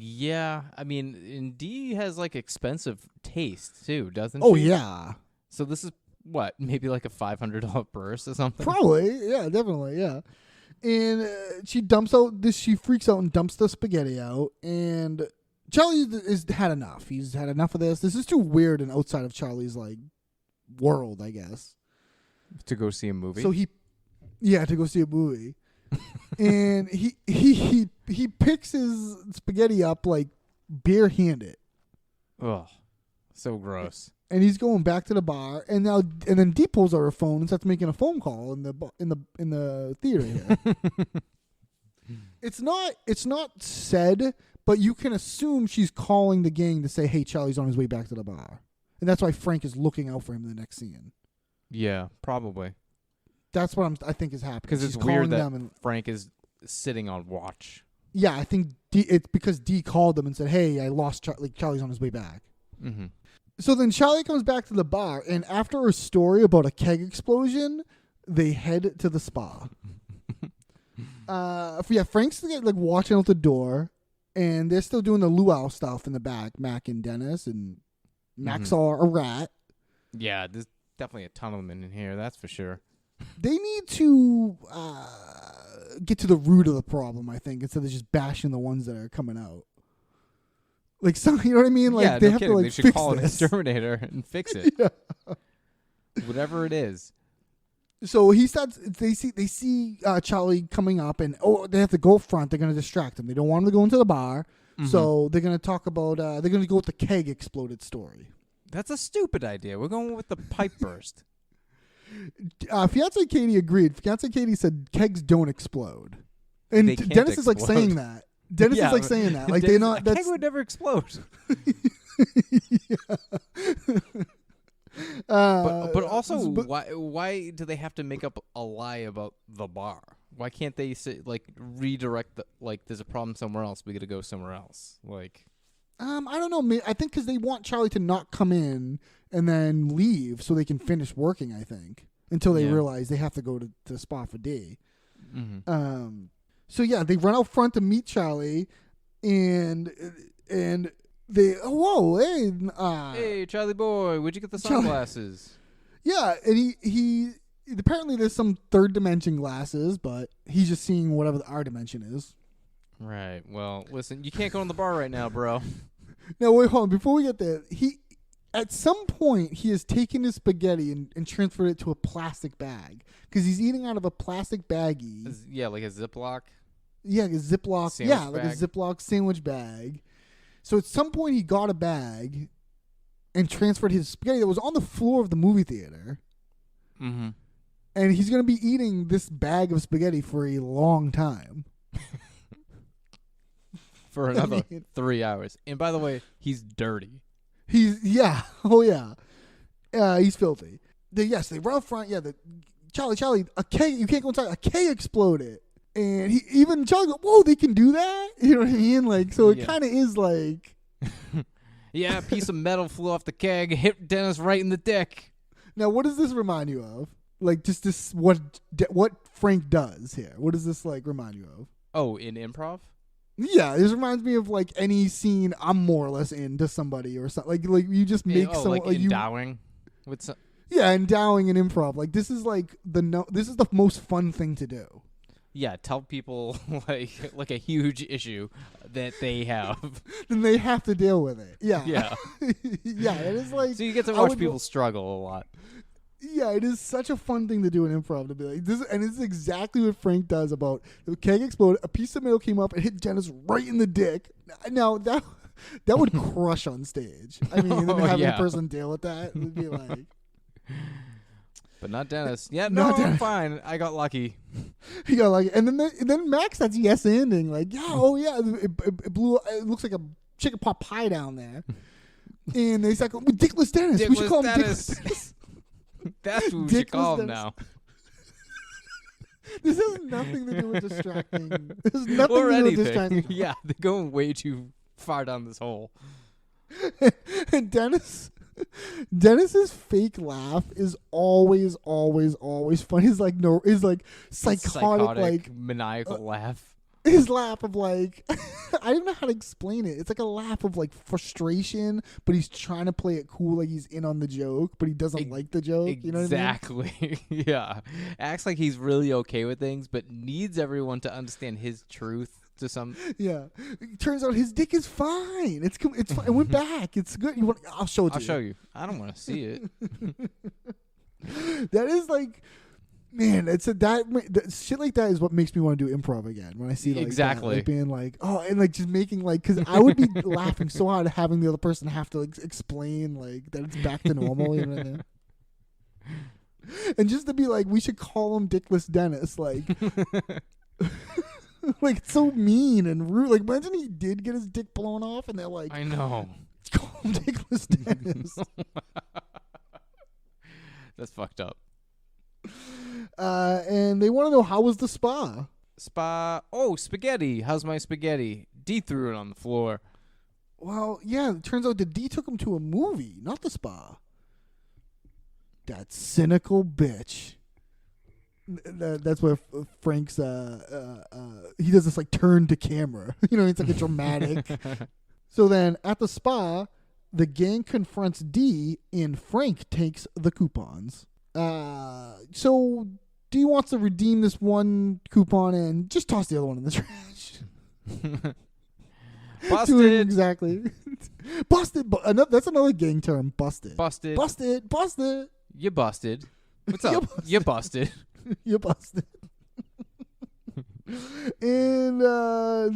Yeah, I mean, and D has like expensive taste too, doesn't Oh, she? yeah. So this is what, maybe like a $500 purse or something? Probably, yeah, definitely, yeah. And she freaks out and dumps the spaghetti out. And Charlie has had enough. He's had enough of this. This is too weird and outside of Charlie's like world, I guess. To go see a movie. So to go see a movie. And he picks his spaghetti up like barehanded. Ugh, so gross. And he's going back to the bar, and then Dee pulls out her phone and starts making a phone call in the theater here. It's not said, but you can assume she's calling the gang to say, "Hey, Charlie's on his way back to the bar," and that's why Frank is looking out for him in the next scene. Yeah, probably. That's what I think is happening. Because it's weird that Frank is sitting on watch. Yeah, I think it's because Dee called them and said, "Hey, I lost Charlie's on his way back." Mm-hmm. So then Charlie comes back to the bar, and after a story about a keg explosion, they head to the spa. Frank's like watching out the door, and they're still doing the luau stuff in the back. Mac and Dennis, and Mac's all a rat. Yeah, there's definitely a ton of them in here, that's for sure. They need to get to the root of the problem, I think, instead of just bashing the ones that are coming out. Like, you know what I mean? Like, yeah, they no have kidding. to like they should fix call this. an exterminator and fix it. Yeah. Whatever it is. So he starts. They see Charlie coming up, and they have to go up front. They're going to distract him. They don't want him to go into the bar, so they're going to talk about. They're going to go with the keg exploded story. That's a stupid idea. We're going with the pipe burst. Fiance Katie agreed. Fiance Katie said kegs don't explode, and Dennis is like saying that. Dennis is like saying that. Like, they're not. A keg would never explode. But also, why do they have to make up a lie about the bar? Why can't they say, like, redirect there's a problem somewhere else, we got to go somewhere else? Like, I don't know. I think because they want Charlie to not come in and then leave so they can finish working. I think until they realize they have to go to the spa for D. Mm-hmm. So yeah, they run out front to meet Charlie, and they hey Charlie boy, where'd you get the sunglasses? Yeah, and he apparently there's some third dimension glasses, but he's just seeing whatever our dimension is. Right. Well, listen, you can't go in the bar right now, bro. No, wait, hold on. Before we get there, at some point he has taken his spaghetti and transferred it to a plastic bag because he's eating out of a plastic baggie. Yeah, like a Ziploc. Yeah, like a Ziploc. Sandwich bag. Like a Ziploc sandwich bag. So at some point he got a bag and transferred his spaghetti that was on the floor of the movie theater. Mm-hmm. And he's going to be eating this bag of spaghetti for a long time. For another 3 hours. And by the way, he's dirty. He's filthy. They run up front. Yeah, Charlie, a keg. You can't go inside. A keg exploded. And he even Charlie goes, whoa, they can do that? You know what I mean? Like, so it kind of is like. Yeah, a piece of metal flew off the keg, hit Dennis right in the dick. Now, what does this remind you of? Like, just this, what Frank does here. What does this, like, remind you of? Oh, in improv? Yeah, this reminds me of, like, any scene I'm more or less into somebody or something. Like you just make someone. Like endowing? With some... Yeah, endowing in improv. Like, this is, like, this is the most fun thing to do. Yeah, tell people like a huge issue that they have. Then they have to deal with it. Yeah. Yeah. Yeah, it is like... So you get to watch people struggle a lot. Yeah, it is such a fun thing to do in improv, to be like this, and it's exactly what Frank does. About the keg exploded, a piece of metal came up and hit Dennis right in the dick. Now that would crush on stage. I mean, having a person deal with that would be like... But not Dennis. Yeah, no, I'm fine. I got lucky. He got lucky, and then Max that's yes ending. Like, yeah, oh yeah, it blew. It looks like a chicken pot pie down there. And they like, Dickless Dennis. We should call him Dickless Dennis. That's what we should call him now. This has nothing to do with distracting. This has nothing to do with distracting. Yeah, they're going way too far down this hole. And Dennis's fake laugh is always fun. He's like psychotic like maniacal laugh. His laugh of like I don't know how to explain it. It's like a laugh of like frustration, but he's trying to play it cool, like he's in on the joke, but he doesn't like the joke. You know what I mean? Yeah. Acts like he's really okay with things, but needs everyone to understand his truth. To some, yeah. It turns out his dick is fine. It's fine. It went back. It's good. I'll show it to you. I'll show you. I don't want to see it. That is like, man. That shit like that is what makes me want to do improv again. When I see like exactly that, like being like, oh, and like just making like, because I would be laughing so hard having the other person have to like explain like that it's back to normal. You know what I mean? And just to be like, we should call him Dickless Dennis, like. Like, it's so mean and rude. Like, imagine he did get his dick blown off and they're like, I know. Call him Dickless Dennis. That's fucked up. And they want to know, how was the spa? Oh, spaghetti. How's my spaghetti? D threw it on the floor. Well, yeah, it turns out that D took him to a movie, not the spa. That cynical bitch. That's where Frank's he does this like turn to camera. You know, it's like a dramatic. So then at the spa, the gang confronts D and Frank takes the coupons. So D wants to redeem this one coupon and just toss the other one in the trash. Busted. Exactly. Busted. That's another gang term. Busted. Busted. Busted. Busted. You busted. What's up? You busted. You're busted. And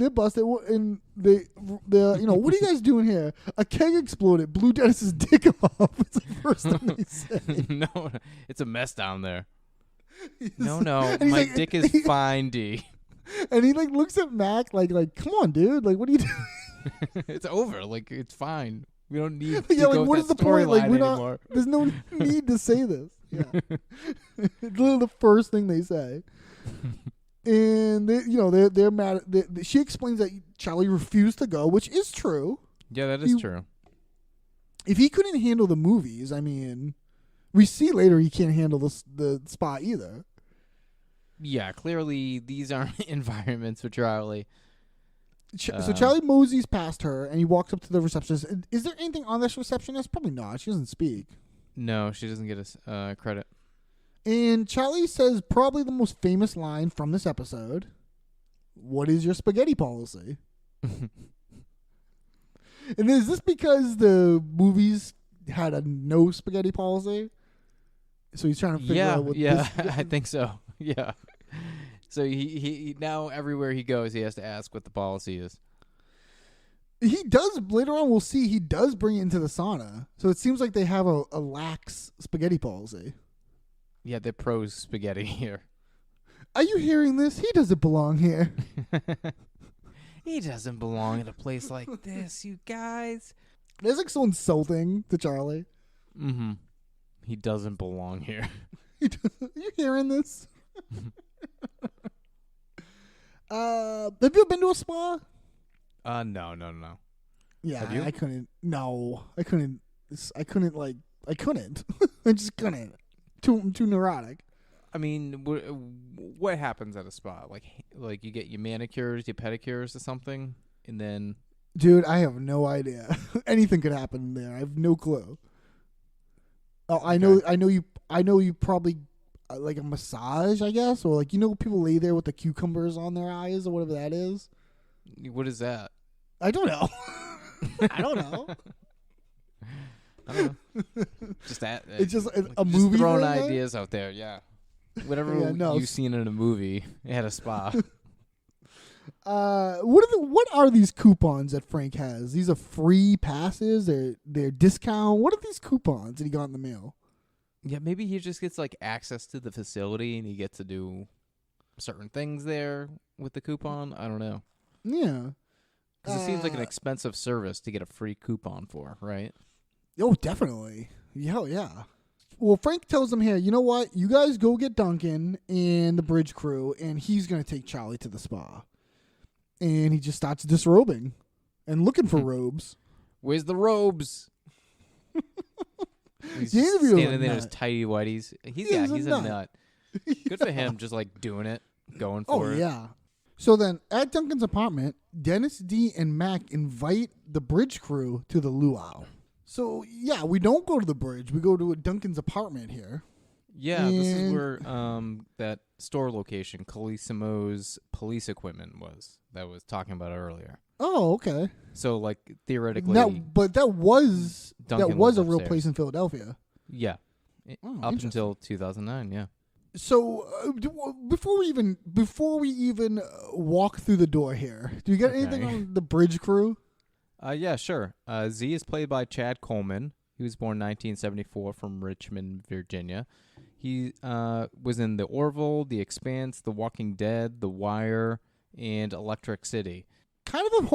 they're busted. And they're what are you guys doing here? A keg exploded, blew Dennis's dick off. It's the first thing they say. No, it's a mess down there. No, my dick is fine, D. And he like looks at Mac like come on, dude. Like, what are you doing? It's over. Like, it's fine. We don't need to go what with is that the point? Like, we're anymore. not. There's no need to say this. Yeah. It's literally the first thing they say. And they're mad. She explains that Charlie refused to go, which is true. Yeah, that is true. If he couldn't handle the movies, I mean, we see later he can't handle the spa either. Yeah, clearly these aren't environments for Charlie. So Charlie moseys past her, and he walks up to the receptionist. Is there anything on this receptionist? Probably not. She doesn't speak. No, she doesn't get us credit. And Charlie says probably the most famous line from this episode. What is your spaghetti policy? And is this because the movies had a no spaghetti policy? So he's trying to figure out what this... I think so. Yeah. So he now everywhere he goes, he has to ask what the policy is. He does, later on we'll see, he does bring it into the sauna. So it seems like they have a lax spaghetti policy. Yeah, they're pro spaghetti here. Are you hearing this? He doesn't belong here. He doesn't belong in a place like this, you guys. That's like so insulting to Charlie. Mm-hmm. He doesn't belong here. Are you hearing this? Have you ever been to a spa? No. Yeah, Have you? I couldn't. No, I couldn't. I couldn't. I couldn't. I just couldn't. Too neurotic. I mean, what happens at a spa? Like you get your manicures, your pedicures, or something, and then. Dude, I have no idea. Anything could happen there. I have no clue. Oh, I know. I know you probably like a massage, I guess, or people lay there with the cucumbers on their eyes or whatever that is. What is that? I don't know. I don't know. I don't know. Just that. It's just a just movie. Throwing thing, ideas out there, yeah. Whatever Yeah, no. you've seen in a movie at a spa. What are these coupons that Frank has? These are free passes. They're discount. What are these coupons that he got in the mail? Yeah, maybe he just gets access to the facility and he gets to do certain things there with the coupon. I don't know. Yeah. Because it seems like an expensive service to get a free coupon for, right? Oh, definitely. Yeah. Well, Frank tells them here, you know what? You guys go get Duncan and the bridge crew, and he's going to take Charlie to the spa. And he just starts disrobing and looking for robes. Where's the robes? He's The just interviewer was standing a there in nut. his tighty whities. He's a nut. Good for him, just doing it, going for it. Oh, yeah. So then, at Duncan's apartment, Dennis D and Mac invite the bridge crew to the luau. So, yeah, we don't go to the bridge. We go to Duncan's apartment here. Yeah, this is where that store location, Colissimo's police equipment was, that I was talking about earlier. Oh, okay. So, theoretically... that was Duncan a was real upstairs. place in Philadelphia. Yeah. Oh, Up interesting. until 2009, yeah. So before we even walk through the door here, do you get anything on the bridge crew? Yeah, sure. Z is played by Chad Coleman. He was born 1974 from Richmond, Virginia. He was in The Orville, The Expanse, The Walking Dead, The Wire, and Electric City. Kind of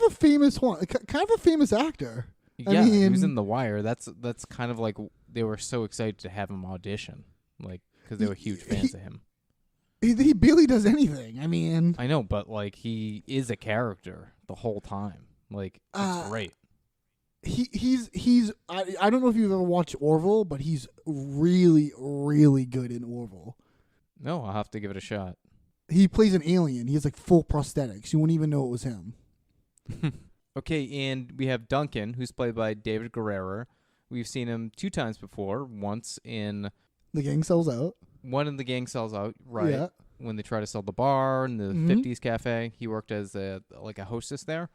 a famous one. Kind of a famous actor. Yeah, I mean, he was in The Wire. That's kind of they were so excited to have him audition, because they were huge fans of him. He barely does anything. I mean, I know, but he is a character the whole time. It's great. he's I don't know if you've ever watched Orville, but he's really, really good in Orville. No, I'll have to give it a shot. He plays an alien. He has full prosthetics. You wouldn't even know it was him. Okay, and we have Duncan, who's played by David Guerrero. We've seen him 2 times before. Once in The Gang Sells Out. One in The Gang Sells Out, right? Yeah. When they try to sell the bar in the 50s cafe, he worked as a hostess there.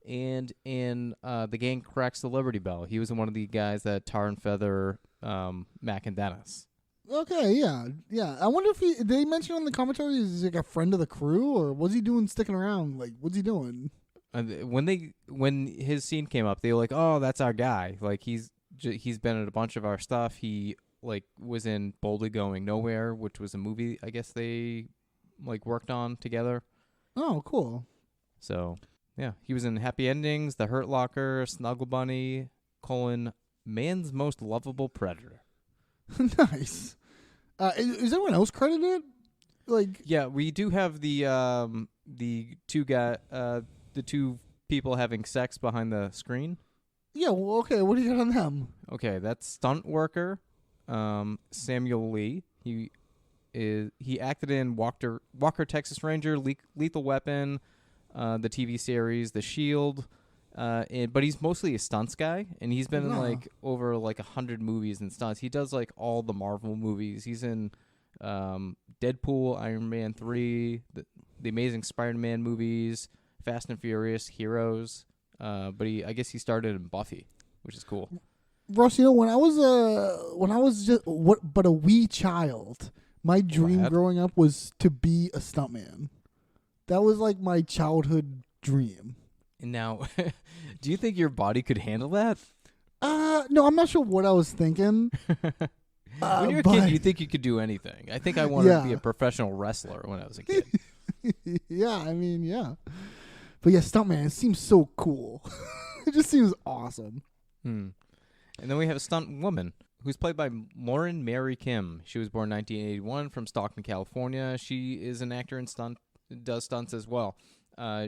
And in The Gang Cracks the Liberty Bell, he was one of the guys that tar and feather Mac and Dennis. Okay, yeah. I wonder if they mentioned on the commentary is he a friend of the crew, or what's he doing sticking around? What's he doing? When his scene came up, they were like, "Oh, that's our guy. He's been in a bunch of our stuff. He was in Boldly Going Nowhere, which was a movie I guess they worked on together." Oh, cool. So yeah, he was in Happy Endings, The Hurt Locker, Snuggle Bunny, Man's Most Lovable Predator. Nice. Is anyone else credited? Yeah, we do have the two people having sex behind the screen. Yeah, well, okay, what do you got on them? Okay, that's stunt worker Samuel Lee. He acted in Walker Texas Ranger, Lethal Weapon, the TV series The Shield, but he's mostly a stunts guy, and he's been in over 100 movies and stunts. He does all the Marvel movies. He's in Deadpool, Iron Man 3, the Amazing Spider-Man movies, Fast and Furious, Heroes. But I guess he started in Buffy, which is cool. Ross, when I was just a wee child, my dream growing up was to be a stuntman. That was my childhood dream. And now, do you think your body could handle that? No, I'm not sure what I was thinking. When you're a kid, you think you could do anything. I think I wanted to be a professional wrestler when I was a kid. Yeah, I mean, yeah. But yeah, stuntman, it seems so cool. It just seems awesome. And then we have a stunt woman who's played by Lauren Mary Kim. She was born 1981 from Stockton, California. She is an actor in does stunts as well.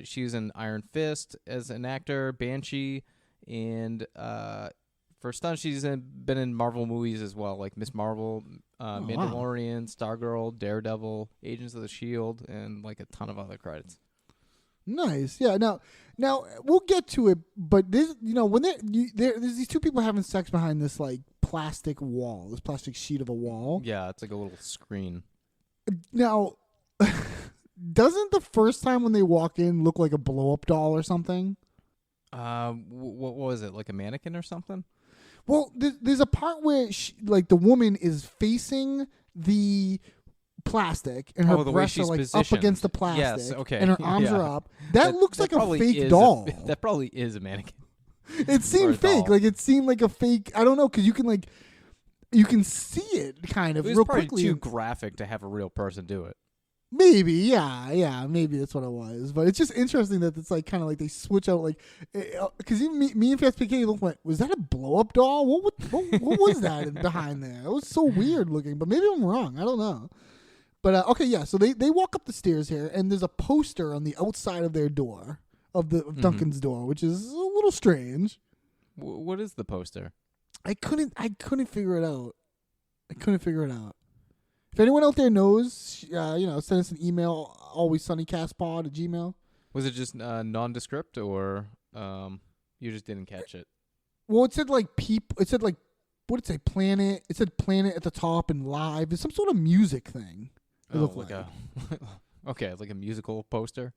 She's in Iron Fist as an actor, Banshee, and for stunts, she's been in Marvel movies as well, like Miss Marvel, Mandalorian, Stargirl, Daredevil, Agents of the S.H.I.E.L.D., and like a ton of other credits. Nice. Yeah. Now we'll get to it, but this, when there's these two people having sex behind this like plastic wall, this plastic sheet of a wall. Yeah, it's like a little screen. Now, doesn't the first time when they walk in look like a blow-up doll or something? What was it? Like a mannequin or something? Well, there's a part where the woman is facing the plastic and her breasts are like positioned. Up against the plastic. Yes, okay. And her arms are up. That looks like a fake doll. That probably is a mannequin. It seemed fake. Like it seemed like a fake. I don't know, because you can see it kind of it was real probably quickly. Too graphic to have a real person do it. Maybe, yeah, maybe that's what it was. But it's just interesting that it's like kind of like they switch out, like, because even me and Fast PK looked like, was that a blow up doll? What was that behind there? It was so weird looking, but maybe I'm wrong. I don't know. But okay, yeah. So they walk up the stairs here, and there's a poster on the outside of their door, of Duncan's door, which is a little strange. What is the poster? I couldn't figure it out. If anyone out there knows, send us an email, alwayssunnycastpod@gmail.com. Was it just nondescript, or you just didn't catch it? Well, it said like it said like, what did it say? Planet. It said planet at the top and live. It's some sort of music thing. It looked like okay, like a musical poster.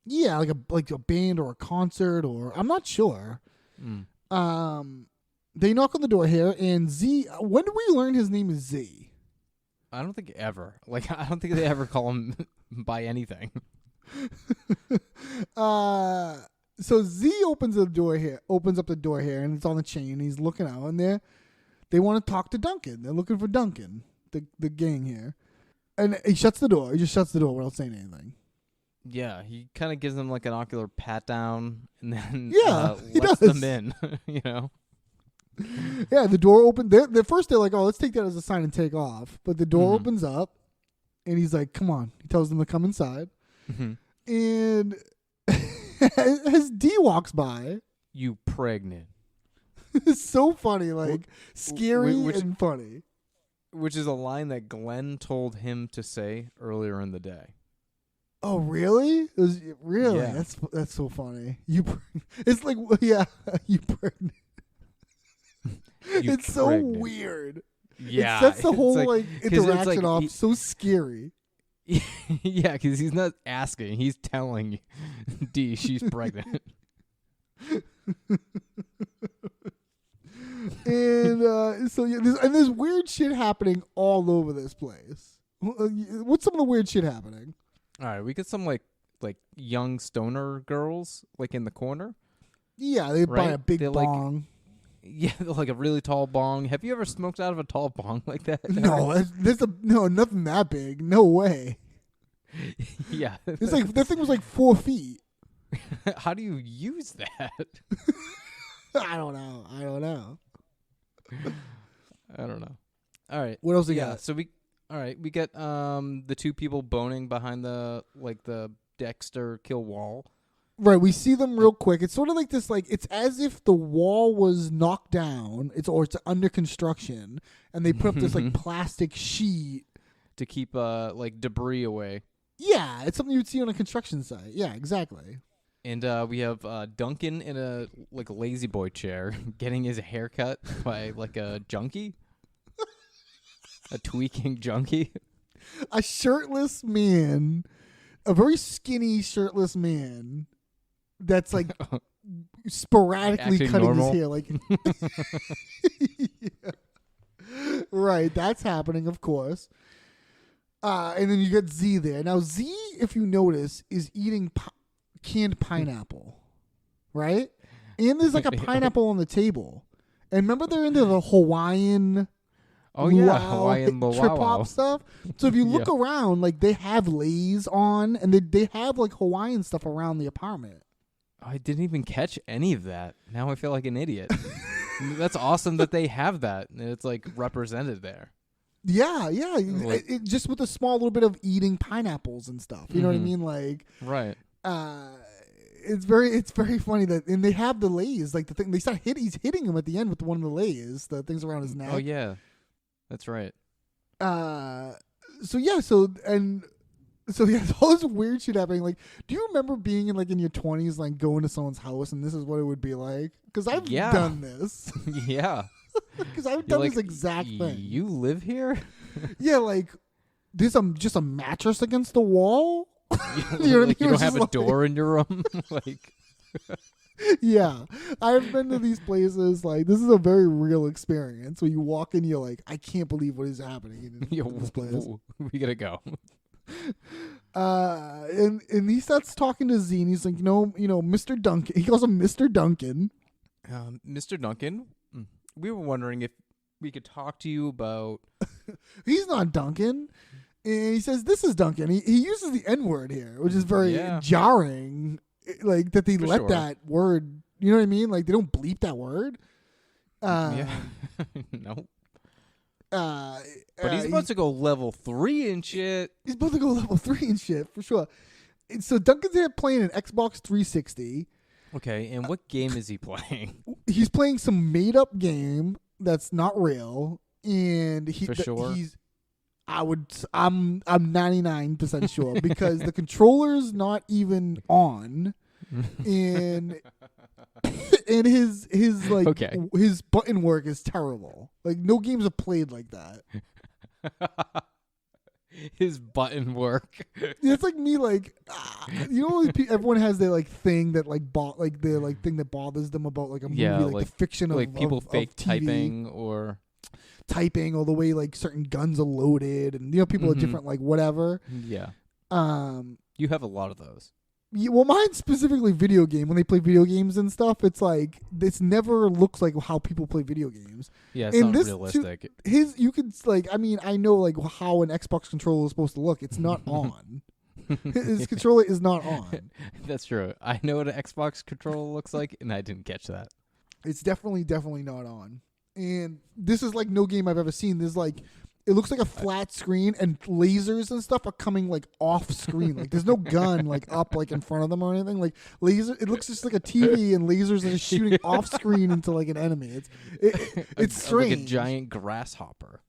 Yeah, like a band or a concert, or I'm not sure. They knock on the door here, and Z. When did we learn his name is Z? I don't think ever. Like, I don't think they ever call him by anything. So Z opens up the door here, and it's on the chain. He's looking out, and they want to talk to Duncan. They're looking for Duncan, the gang here. And he shuts the door. He just shuts the door without saying anything. Yeah, he kind of gives them like an ocular pat down, and then he lets does. them in, Yeah, the door opened. First they're like, oh, let's take that as a sign and take off. But the door opens up, and he's like, come on. He tells them to come inside. And as D walks by. You pregnant. It's so funny, like scary and funny. Which is a line that Glenn told him to say earlier in the day. Oh, really? Really? Yeah. That's so funny. It's like, yeah, you pregnant. It's so weird. Yeah. It sets the whole interaction off so scary. Yeah, because he's not asking. He's telling D she's pregnant. And so yeah, there's weird shit happening all over this place. What's some of the weird shit happening? All right, we get some like young stoner girls like in the corner. Yeah, they buy a big bong. Like a really tall bong. Have you ever smoked out of a tall bong like that? No, nothing that big. No way. Yeah, it's like that thing was like 4 feet. How do you use that? I don't know. All right. What else we got? So we get the two people boning behind the Dexter kill wall. Right, we see them real quick. It's sort of like this, like it's as if the wall was knocked down. It's under construction, and they put up this like plastic sheet to keep debris away. Yeah, it's something you'd see on a construction site. Yeah, exactly. And we have Duncan in a lazy boy chair, getting his hair cut by like a junkie, a tweaking junkie, a shirtless man, a very skinny shirtless man. That's like sporadically acting cutting normal. his hair, like yeah. Right. That's happening, of course. And then you get Z there. Now Z, if you notice, is eating canned pineapple, right? And there's like a pineapple on the table. And remember they're into the Hawaiian. Hawaiian trip hop stuff. So if you look around, like they have Lay's on, and they have like Hawaiian stuff around the apartment. I didn't even catch any of that. Now I feel like an idiot. That's awesome that they have that, and it's like represented there. Yeah, like, just with a small little bit of eating pineapples and stuff. You know what I mean? Like, right. It's very funny that, and they have the lays, like the thing they start he's hitting him at the end with one of the lays, the things around his neck. Oh yeah, that's right. So yeah, so all this weird shit happening. Like, do you remember being in your 20s, like going to someone's house and this is what it would be like? Because I've done this. Yeah. Because I've done this exact thing. You live here? Yeah, like there's just a mattress against the wall. You don't have a door in your room? Like, yeah, I've been to these places. Like, this is a very real experience. Where you walk in, you're like, I can't believe what is happening in this place. We gotta go. And he starts talking to Z, and he's like, Mr. Duncan. He calls him Mr. Duncan. Mr. Duncan, we were wondering if we could talk to you about. He's not Duncan. And he says, this is Duncan. He uses the N-word here, which is very jarring. Like, that they let that word, you know what I mean? Like, they don't bleep that word. Yeah. No. But he's about to go level 3 and shit. He's about to go level 3 and shit, for sure. And so Duncan's here playing an Xbox 360. Okay, and what game is he playing? He's playing some made-up game that's not real. And for sure. I'm 99% sure because the controller's not even on, and his his button work is terrible. Like, no games are played like that. His button work. It's like me, like everyone has their thing that thing that bothers them about a movie, the fiction of people fake of TV. typing or the way certain guns are loaded, and people are different, whatever. Yeah. You have a lot of those. Yeah, well, mine specifically video game. When they play video games and stuff, it's this never looks like how people play video games. Yeah, it's not realistic. You could I know how an Xbox controller is supposed to look. It's not on. His controller is not on. That's true. I know what an Xbox controller looks like, and I didn't catch that. It's definitely not on. And this is no game I've ever seen. There's it looks like a flat screen, and lasers and stuff are coming off screen. There's no gun up in front of them or anything. Laser, it looks just like a TV, and lasers are just shooting off screen into an enemy. It's strange. Like a giant grasshopper.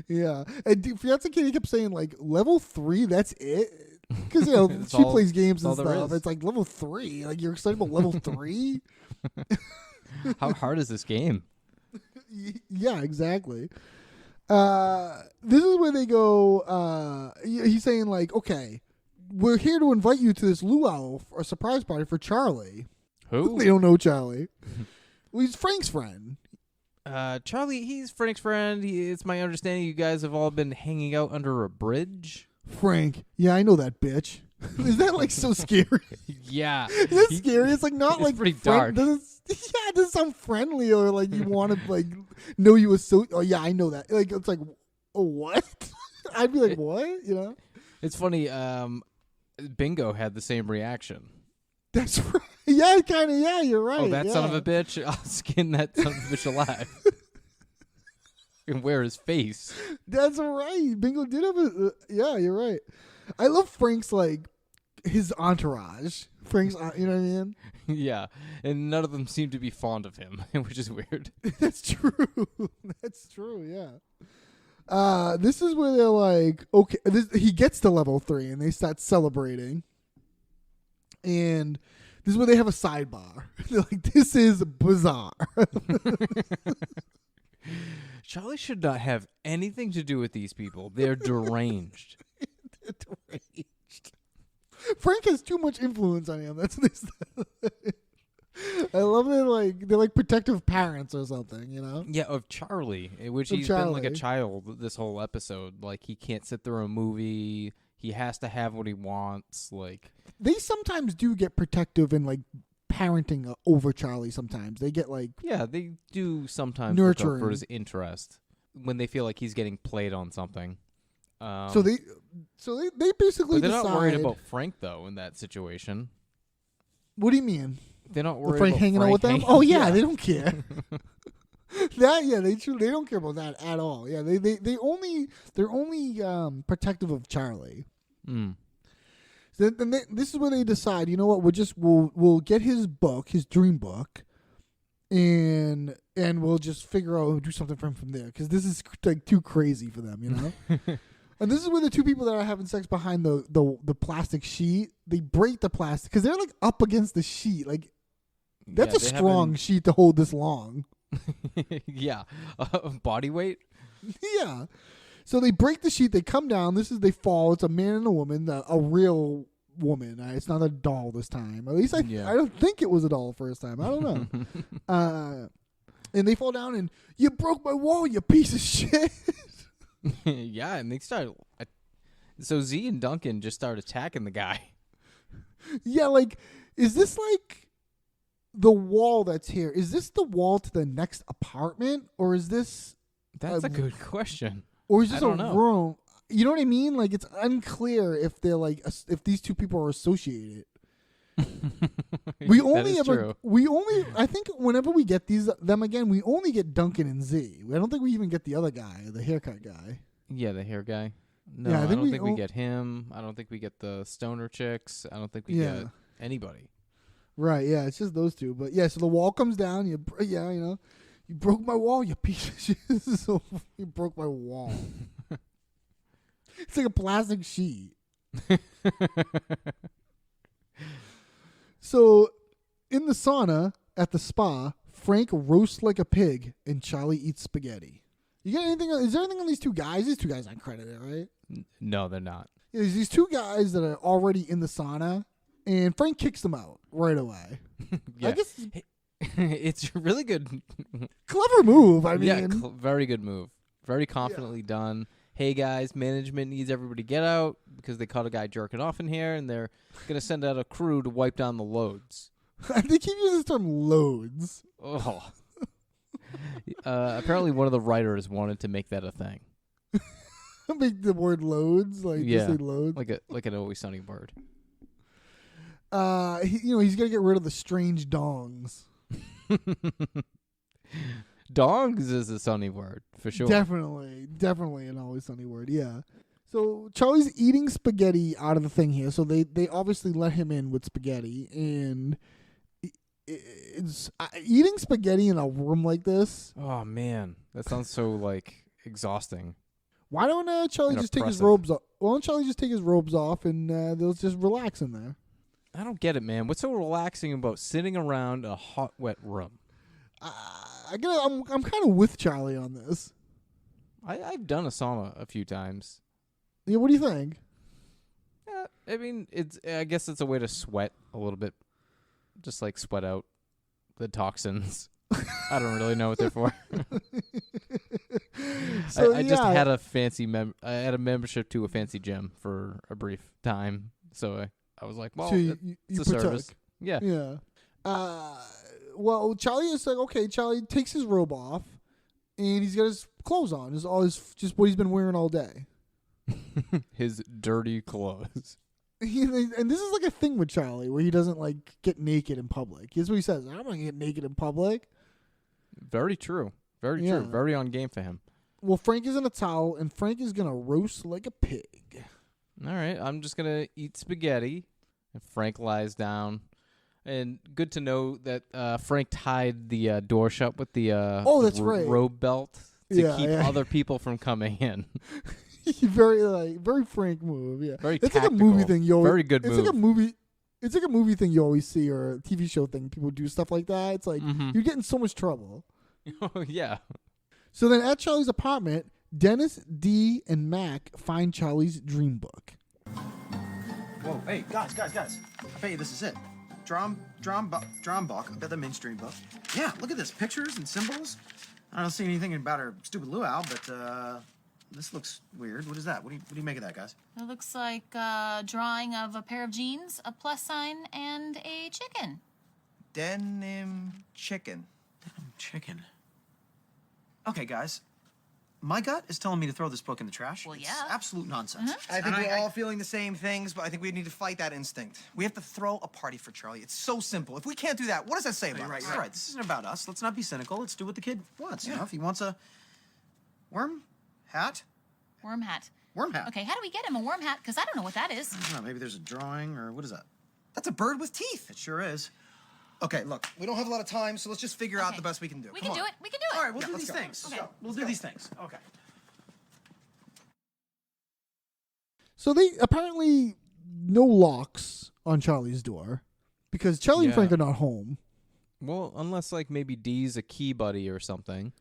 Yeah. And Fiance Katie kept saying level 3. That's it. Because she plays games and stuff. It's level 3. You're excited about level 3. How hard is this game? Yeah, exactly. This is where they go. He's saying okay, we're here to invite you to this luau, a surprise party for Charlie. Who? They don't know Charlie. Well, he's Frank's friend. Charlie, he's Frank's friend. It's my understanding you guys have all been hanging out under a bridge. Frank, yeah, I know that bitch. Is that so scary? Yeah. Is that scary? It's it's pretty dark. It doesn't sound friendly or you want to know you was so. Oh yeah, I know that. It's oh what? I'd be what? It's funny. Bingo had the same reaction. That's right. Yeah, kind of. Yeah, you're right. Oh, that son of a bitch! I'll skin that son of a bitch alive. And wear his face. That's right. Bingo did have a. Yeah, you're right. I love Frank's his entourage. Frank's, you know what I mean? Yeah, and none of them seem to be fond of him, which is weird. That's true. That's true. Yeah. This is where they're okay. He gets to level 3, and they start celebrating. And this is where they have a sidebar. They're this is bizarre. Charlie should not have anything to do with these people. They're deranged. Frank has too much influence on him. That's this. I love that they're protective parents or something, Yeah, of Charlie, which he's been a child this whole episode. He can't sit through a movie. He has to have what he wants. They sometimes do get protective in parenting over Charlie. Sometimes they get yeah, they do sometimes nurturing look out for his interest when they feel like he's getting played on something. So they basically. But they're decide, not worried about Frank though in that situation. What do you mean? They're not worried Frank about hanging Frank out with them. Oh yeah, they don't care. They don't care about that at all. Yeah, they're only protective of Charlie. So then this is where they decide. You know what? We'll get his book, his dream book, and we'll just figure out do something for him from there because this is like too crazy for them, you know. And this is where the two people that are having sex behind the plastic sheet, they break the plastic because they're like up against the sheet. Like that's a strong sheet to hold this long. Yeah, body weight. Yeah. So they break the sheet. They come down. They fall. It's a man and a woman, a real woman. It's not a doll this time. At least I don't think it was a doll first time. I don't know. And they fall down and you broke my wall, you piece of shit. Yeah, and they start. So Z and Duncan just start attacking the guy. Yeah, like, is this like the wall that's here? Is this the wall to the next apartment, or is this? That's a good question. Or is this a room? You know what I mean? Like, it's unclear if they're like if these two people are associated. I think whenever we get them again, we only get Duncan and Z. I don't think we even get the other guy, the haircut guy. Yeah, the hair guy. No, I don't think we get him. I don't think we get the stoner chicks. I don't think we get anybody. Right, yeah, it's just those two. But yeah, so the wall comes down. You broke my wall, you piece of shit. So you broke my wall. It's like a plastic sheet. So, in the sauna at the spa, Frank roasts like a pig and Charlie eats spaghetti. You got anything? Is there anything on these two guys? These two guys aren't credited, right? No, they're not. Yeah, there's these two guys that are already in the sauna, and Frank kicks them out right away. Yeah. I guess it's really good. Clever move. I mean, very good move. Very confidently done. Hey guys, management needs everybody to get out because they caught a guy jerking off in here, and they're going to send out a crew to wipe down the loads. They keep using this term loads. Oh. Apparently one of the writers wanted to make that a thing. Make the word loads? Like, just say loads? Like an Always Sunny word. He's got to get rid of the strange dongs. Dongs is a sunny word, for sure. Definitely an Always Sunny word, yeah. So Charlie's eating spaghetti out of the thing here, so they obviously let him in with spaghetti, and it's eating spaghetti in a room like this. Oh, man. That sounds so, like, exhausting. Why don't Charlie just take his robes off? Why don't Charlie just take his robes off and they'll just relax in there? I don't get it, man. What's so relaxing about sitting around a hot, wet room? I'm kind of with Charlie on this. I've done a sauna a few times. Yeah, what do you think? Yeah, I mean, I guess it's a way to sweat a little bit, just like sweat out the toxins. I don't really know what they're for. So, I just had a fancy I had a membership to a fancy gym for a brief time, so I was like, well, so it's a service. Yeah. Yeah. Well, Charlie is like, okay, Charlie takes his robe off, and he's got his clothes on. It's all just what he's been wearing all day. His dirty clothes. And this is like a thing with Charlie, where he doesn't like get naked in public. Here's what he says: "I'm not gonna get naked in public." Very true. Very true. Very on game for him. Well, Frank is in a towel, and Frank is gonna roast like a pig. All right, I'm just gonna eat spaghetti, and Frank lies down. And good to know that Frank tied the door shut with the robe belt to keep other people from coming in. very Frank move. Yeah, very it's tactical. Like a movie thing. Very good move. It's like a movie thing you always see, or a TV show thing. People do stuff like that. It's like you're getting so much trouble. Oh yeah. So then at Charlie's apartment, Dennis, Dee, and Mac find Charlie's dream book. Whoa, hey, guys. I bet you this is it. Drombock. I bet that means dream book. Yeah, look at this. Pictures and symbols. I don't see anything about her stupid luau, but this looks weird. What is that? What do you make of that, guys? It looks like a drawing of a pair of jeans, a plus sign, and a chicken. Denim chicken. Okay, guys. My gut is telling me to throw this book in the trash. Well, It's yeah. absolute nonsense. I think we're all feeling the same things, but I think we need to fight that instinct. We have to throw a party for Charlie. It's so simple. If we can't do that, what does that say about us? You're right. This isn't about us. Let's not be cynical. Let's do what the kid wants. You know, if he wants a worm hat. Worm hat. Worm hat. Okay, how do we get him a worm hat? Because I don't know what that is. I don't know, maybe there's a drawing or what is that? That's a bird with teeth. It sure is. Okay, look, we don't have a lot of time, so let's just figure out Okay. the best we can do. We Come can do on. it. We can do it. All right, we'll Yeah, do let's these go. things. Okay. We'll do these things. Okay. So they apparently no locks on Charlie's door because Charlie and Yeah. Frank are not home. Well, unless like maybe Dee's a key buddy or something.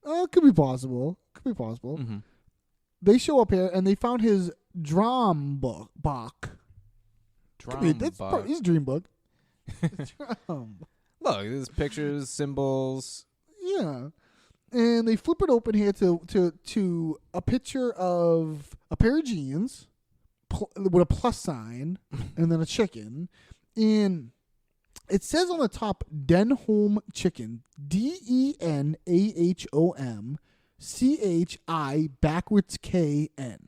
Oh, it could be possible. Mm-hmm. They show up here and they found his drum book. His dream book. Drum. Look, there's pictures, symbols. Yeah. And they flip it open here to a picture of a pair of jeans with a plus sign and then a chicken. And it says on the top, Denholm Chicken. DENAHOM CHI backwards KN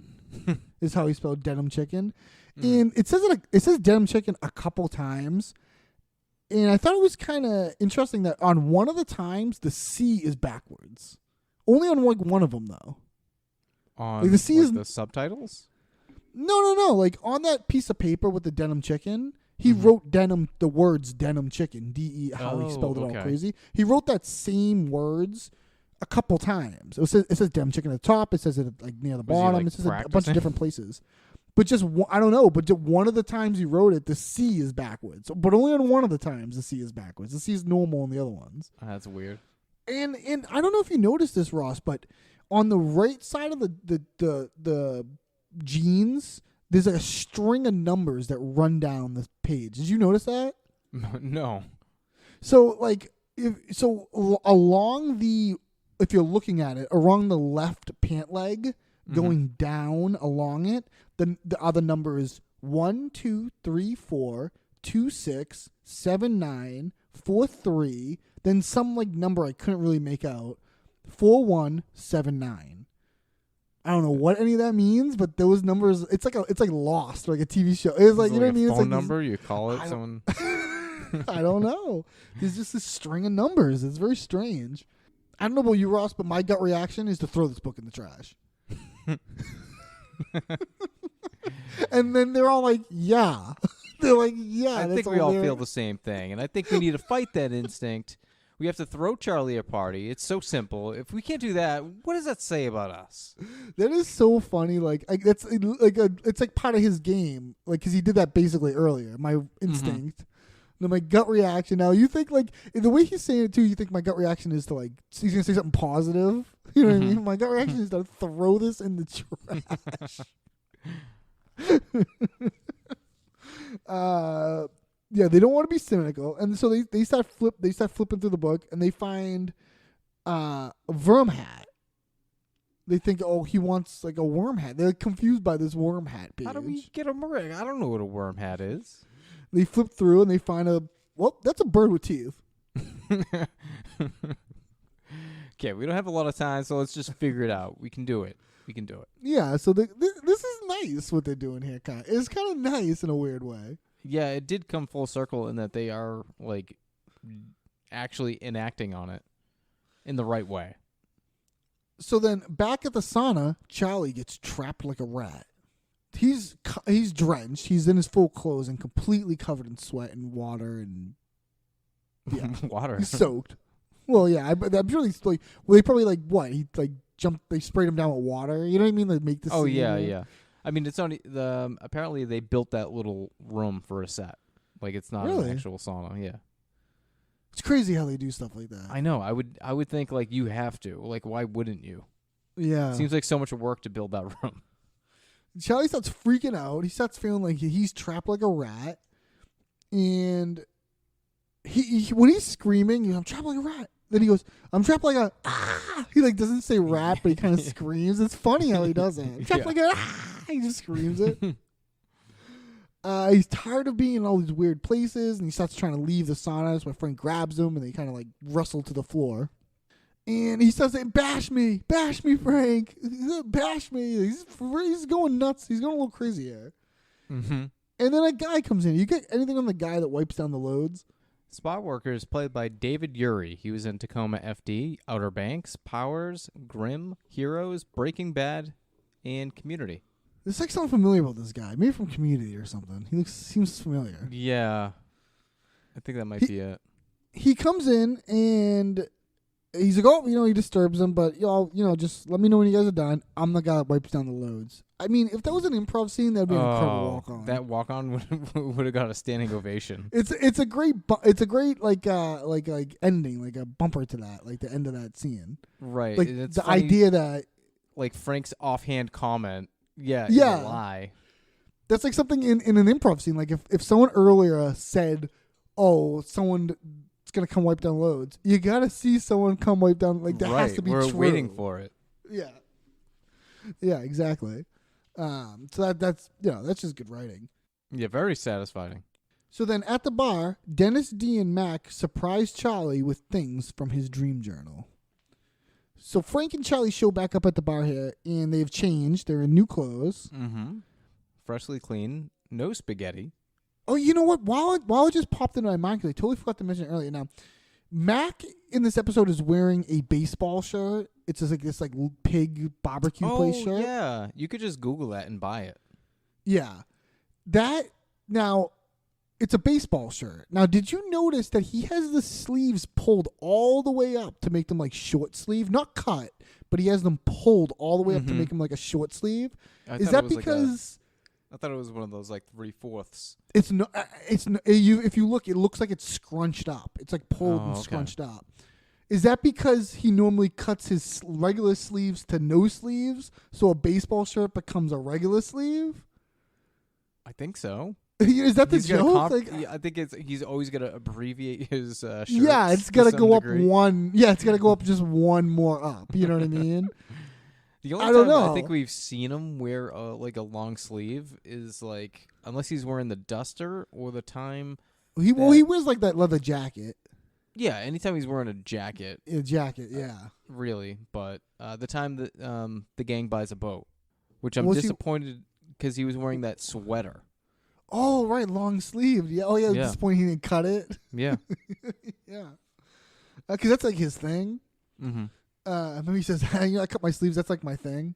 is how he spelled denim chicken. And it says denim chicken a couple times. And I thought it was kind of interesting that on one of the times the C is backwards. Only on like one of them though. On Like the C is the subtitles? No. Like on that piece of paper with the denim chicken, he wrote denim, the words denim chicken, how he spelled it all okay. crazy. He wrote that same words a couple times. It says denim chicken at the top. It says it like near the Was he, bottom. like, It says it a bunch of practicing? different places. But just I don't know. But just one of the times he wrote it, the C is backwards. But only on one of the times the C is backwards. The C is normal on the other ones. That's weird. And I don't know if you noticed this, Ross, but on the right side of the jeans, there's like a string of numbers that run down the page. Did you notice that? No. So like if you're looking at it, along the left pant leg, going down along it, the other number is 1, 2, 3, 4, 2, 6, 7, 9, 4, 3, then some like number I couldn't really make out, 4, 1, 7, 9. I don't know what any of that means, but those numbers, it's like Lost, like a TV show. It's like, you know what I mean? A It's phone like number, you call it, I someone. I don't know. There's just this string of numbers. It's very strange. I don't know about you, Ross, but my gut reaction is to throw this book in the trash. And then they're all like, yeah. They're like, yeah. I that's think we all they're- feel the same thing, and I think we need to fight that instinct. We have to throw Charlie a party. It's so simple. If we can't do that, what does that say about us? That is so funny. Like it's like part of his game. Like because he did that basically earlier. My instinct, then my gut reaction. Now you think like the way he's saying it too. You think my gut reaction is to like he's gonna say something positive. You know what I mean? My gut reaction is to throw this in the trash. Yeah, they don't want to be cynical, and so they start flipping through the book, and they find a worm hat. They think, oh, he wants like a worm hat. They're confused by this worm hat page. How do we get a worm? I don't know what a worm hat is. They flip through and they find that's a bird with teeth. Okay, we don't have a lot of time, so let's just figure it out. We can do it. Yeah, so this is nice what they're doing here. It's kind of nice in a weird way. Yeah, it did come full circle in that they are like actually enacting on it in the right way. So then back at the sauna, Charlie gets trapped like a rat. He's drenched. He's in his full clothes and completely covered in sweat and water and Water. he's soaked. Well, yeah, I'm sure he's like. Well, they probably like what he like jumped. They sprayed him down with water. You know what I mean? Like make the. Oh scene, yeah, you know? yeah. I mean, it's only the apparently they built that little room for a set. Like it's not Really? an actual sauna. Yeah. It's crazy how they do stuff like that. I know. I would think like you have to. Like why wouldn't you? Yeah. Seems like so much work to build that room. Charlie starts freaking out. He starts feeling like he's trapped like a rat, and he when he's screaming, I'm trapped like a rat. Then he goes, I'm trapped like a ah. He like doesn't say rat, but he kind of screams. It's funny how he does it. I'm trapped like a ah. He just screams it. He's tired of being in all these weird places, and he starts trying to leave the sauna. So my friend grabs him, and they kind of like wrestle to the floor. And he starts saying, bash me, Frank, bash me. He's going nuts. He's going a little crazy here. Mm-hmm. And then a guy comes in. You get anything on the guy that wipes down the loads? Spot worker is played by David Urey. He was in Tacoma FD, Outer Banks, Powers, Grimm, Heroes, Breaking Bad, and Community. There's like something familiar about this guy. Maybe from Community or something. Seems familiar. Yeah. I think that might be it. He comes in and he's like, oh, he disturbs them, but y'all, just let me know when you guys are done. I'm the guy that wipes down the loads. I mean, if that was an improv scene, that'd be an incredible walk on. That walk on would have got a standing ovation. It's a great like ending, like a bumper to that, like the end of that scene. Right. Like it's the funny, idea that like Frank's offhand comment, is a lie. That's like something in an improv scene. Like if someone earlier said, "Oh, someone's gonna come wipe down loads," you gotta see someone come wipe down. Like that has to be We're true. waiting for it. Yeah, exactly. So that's just good writing. Yeah, very satisfying. So then at the bar, Dennis D and Mac surprise Charlie with things from his dream journal. So Frank and Charlie show back up at the bar here, and they've changed. They're in new clothes. Mm-hmm. Freshly clean, no spaghetti. Oh, you know what? While it just popped into my mind, because I totally forgot to mention it earlier. Now, Mac in this episode is wearing a baseball shirt. It's just like this pig barbecue place shirt. Yeah. You could just Google that and buy it. Yeah. Now, it's a baseball shirt. Now, did you notice that he has the sleeves pulled all the way up to make them like short sleeve? Not cut, but he has them pulled all the way up to make them like a short sleeve. Is that because... I thought it was one of those like 3/4. It's no. It's no, if you look, it looks like it's scrunched up. It's like pulled and scrunched up. Is that because he normally cuts his regular sleeves to no sleeves, so a baseball shirt becomes a regular sleeve? I think so. Is that the joke? I think he's always gonna abbreviate his shirts. Yeah, it's gotta go degree. up one. Yeah, it's gotta go up just one more up. You know what I mean? The only time I think we've seen him wear like a long sleeve is like unless he's wearing the duster or the time he wears like that leather jacket. Yeah, anytime he's wearing a jacket. A jacket, yeah. Really, but the time that the gang buys a boat, which I'm disappointed because he was wearing that sweater. Oh right, long sleeve. Yeah. Oh yeah, I'm disappointed he didn't cut it. Yeah. Yeah. Because that's like his thing. Mm-hmm. Maybe he says, I cut my sleeves. That's like my thing.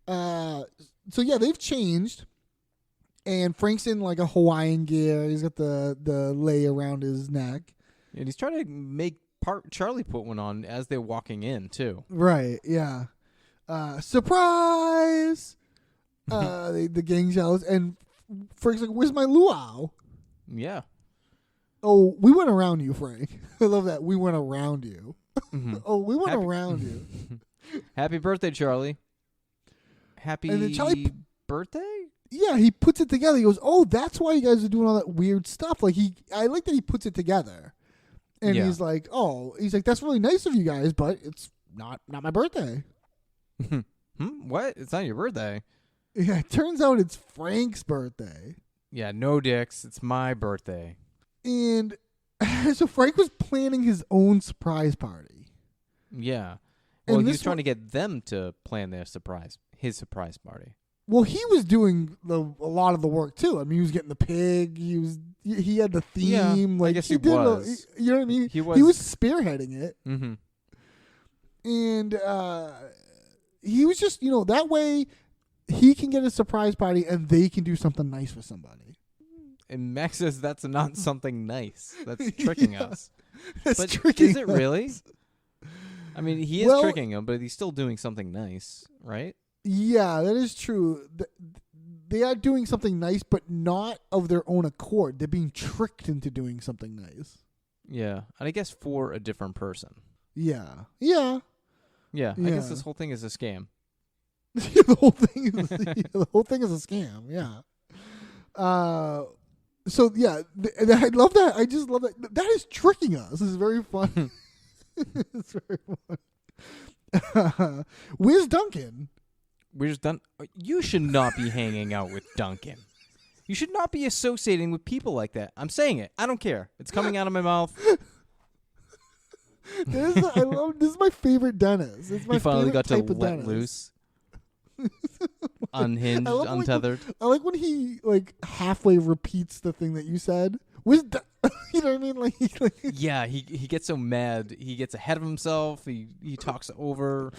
So yeah, they've changed. And Frank's in like a Hawaiian gear. He's got the lei around his neck. And he's trying to make Charlie put one on as they're walking in too. Right. Yeah. Surprise! The gang yells, and Frank's like, "Where's my luau?" Yeah. Oh, we went around you, Frank. I love that. We went around you. Mm-hmm. Oh, we went around you. Happy birthday, Charlie. Happy and then Charlie birthday? Yeah, he puts it together. He goes, "Oh, that's why you guys are doing all that weird stuff." Like I like that he puts it together. And he's like, "That's really nice of you guys, but it's not my birthday." What? It's not your birthday. Yeah, it turns out it's Frank's birthday. Yeah, no dicks. It's my birthday. And so Frank was planning his own surprise party. Yeah. Well, he was trying to get them to plan his surprise party. Well, he was doing a lot of the work too. I mean, he was getting the pig. He had the theme. Yeah, I guess he was. You know what I mean? He was spearheading it. Mm-hmm. And he was just, that way he can get a surprise party and they can do something nice for somebody. And Max says that's not something nice. That's tricking us. That's tricking us. Is it really? I mean, he is tricking him, but he's still doing something nice, right? Yeah, that is true. They are doing something nice, but not of their own accord. They're being tricked into doing something nice. Yeah, and I guess for a different person. Yeah. I guess this whole thing is a scam. The whole thing is a scam. Yeah. So yeah, I love that. I just love that. That is tricking us. It's very fun. It's very fun. Where's Duncan? You should not be hanging out with Duncan. You should not be associating with people like that. I'm saying it. I don't care. It's coming out of my mouth. This is my favorite Dennis. It's my he finally favorite got to type of let Dennis. loose. Unhinged, untethered. I like when he like halfway repeats the thing that you said. You know what I mean? Like Yeah, he gets so mad. He gets ahead of himself. He talks over,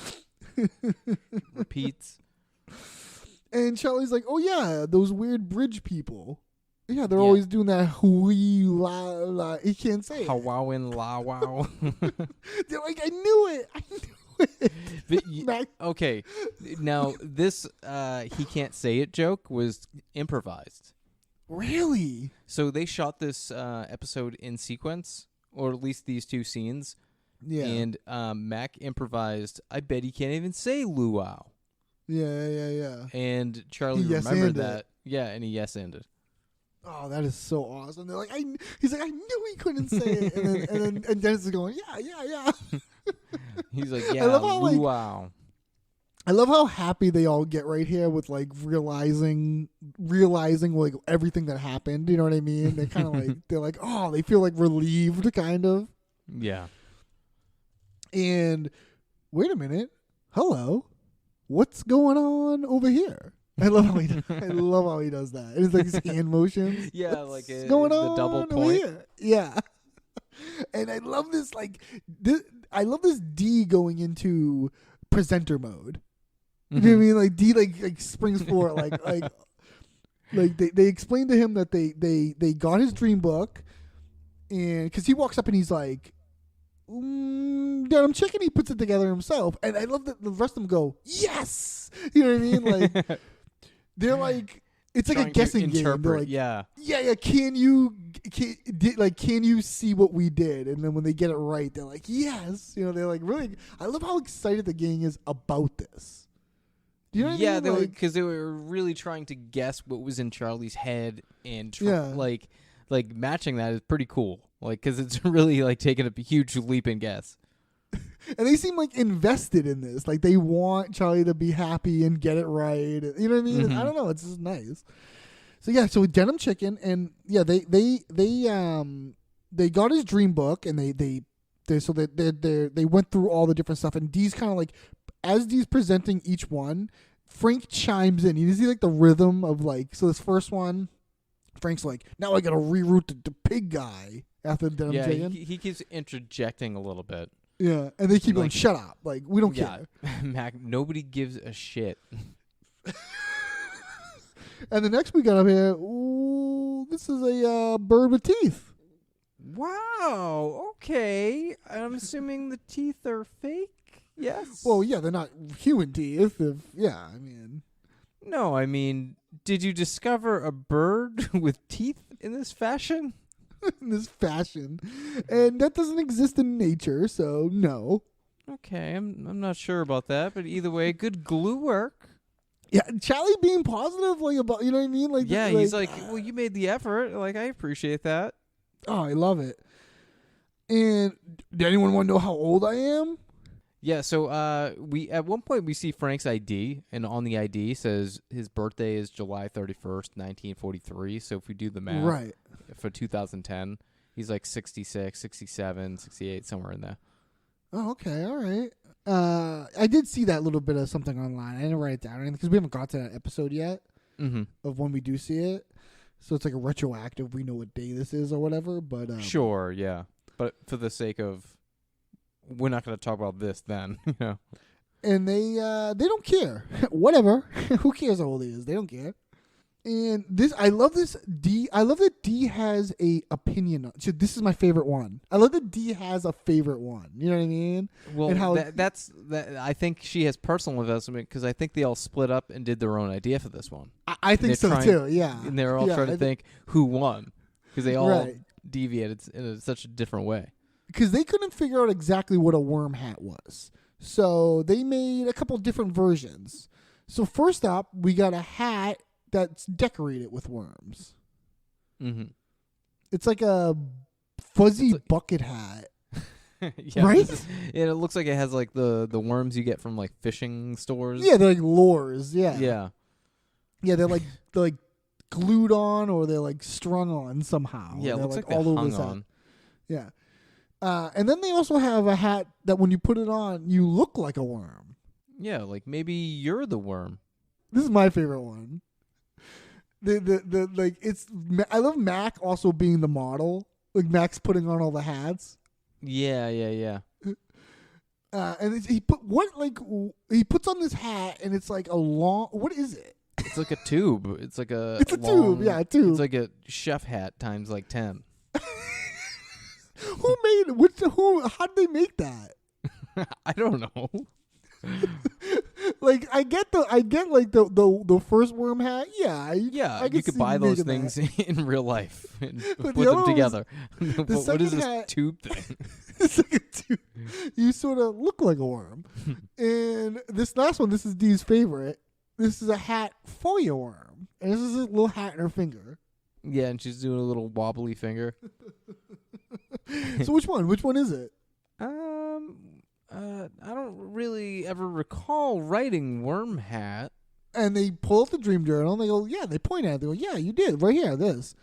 repeats. And Charlie's like, "Oh yeah, those weird bridge people. Yeah, they're Yeah. always doing that hui la la." He can't say it. Hawawin la wow. They're like, "I knew it. I knew it." Mac- Okay, now this he can't say it joke was improvised. Really? So they shot this episode in sequence, or at least these two scenes. Yeah. And Mac improvised, I bet he can't even say luau. Yeah. And Charlie He remembered yes-anded that. it. Yeah, and he yes-ended. Oh, that is so awesome. They're like, he's like, "I knew he couldn't say it," and Dennis is going, "Yeah." He's like, yeah, love how, like, luau. I love how happy they all get right here with like realizing like everything that happened. You know what I mean? They're kind of like they're like, oh, they feel like relieved, kind of. Yeah. And wait a minute, hello, what's going on over here? I love how he does that. It's like his hand motions. Yeah, What's like going the on double over point. here? Yeah. And I love this I love this D going into presenter mode. You know what I mean? Like D like springs forward like they explained to him that they got his dream book, and because he walks up and he's like, Dad, I'm checking. He puts it together himself, and I love that the rest of them go, yes. You know what I mean? Like they're like, it's like a Trying to guessing game. They're interpret, like, yeah. Can you see what we did? And then when they get it right, they're like, yes. You know, they're like really. I love how excited the gang is about this. Do you know what I mean? Because they were really trying to guess what was in Charlie's head, and like matching that is pretty cool. Like, because it's really like taking a huge leap in guess. And they seem like invested in this. Like they want Charlie to be happy and get it right. You know what I mean? I don't know. It's just nice. So yeah, so Denim Chicken, and yeah, they got his dream book, and they went through all the different stuff, and Dee's kind of like, as Dee's presenting each one, Frank chimes in. You see like the rhythm of like, so this first one, Frank's like, now I gotta reroute the pig guy after Denim Chicken. He keeps interjecting a little bit. Yeah, and they keep going, shut up. Like, we don't care. Mac, nobody gives a shit. And the next we got up here, ooh, this is a bird with teeth. Wow, okay. I'm assuming the teeth are fake? Yes. Well, yeah, they're not human teeth. I mean. No, I mean, did you discover a bird with teeth in this fashion? In this fashion. And that doesn't exist in nature, so no. Okay, I'm not sure about that, but either way, good glue work. Yeah, Charlie being positive, like, about, you know what I mean? Like, yeah, he's like, well, you made the effort. Like, I appreciate that. Oh, I love it. And did anyone want to know how old I am? Yeah, so we at one point we see Frank's ID, and on the ID says his birthday is July 31st, 1943. So if we do the math, right, for 2010, he's like 66, 67, 68, somewhere in there. Oh, okay, all right. I did see that little bit of something online. I didn't write it down because we haven't got to that episode yet of when we do see it. So it's like a retroactive. We know what day this is or whatever. But sure, yeah. But for the sake of, we're not going to talk about this then, you know. And they don't care. Whatever. Who cares how old he is? They don't care. And this, I love this D. I love that D has a opinion on. So this is my favorite one. I love that D has a favorite one. You know what I mean? Well, and how that's. I think she has personal investment because I think they all split up and did their own idea for this one. I think so too. Yeah. And they're all trying to think who won because they all deviated in such a different way. Because they couldn't figure out exactly what a worm hat was, so they made a couple different versions. So first up, we got a hat that's decorated with worms. Mm-hmm. It's like a fuzzy bucket hat. Yeah, right? And it looks like it has like the worms you get from like fishing stores. Yeah, they're like lures. Yeah. Yeah. Yeah, they're like glued on or they're like strung on somehow. Yeah, it looks like all they're over hung the on. Yeah. And then they also have a hat that when you put it on, you look like a worm. Yeah, like maybe you're the worm. This is my favorite one. I love Mac also being the model. Like Mac's putting on all the hats. Yeah. And he puts on this hat and it's like a long. What is it? It's like a tube. It's like a. It's a tube. Yeah, a tube. It's like a chef hat times like 10. Who made it? How did they make that? I don't know. Like I get the first worm hat. Yeah, you could buy those things in real life and put the them together. The But what is this hat, tube thing? It's like a tube. You sort of look like a worm. And this last one, this is Dee's favorite. This is a hat for your worm, and this is a little hat in her finger. Yeah, and she's doing a little wobbly finger. So which one? Which one is it? I don't really ever recall writing worm hat. And they pull out the dream journal and they go, yeah, they point at it. They go, yeah, you did. Right here, this.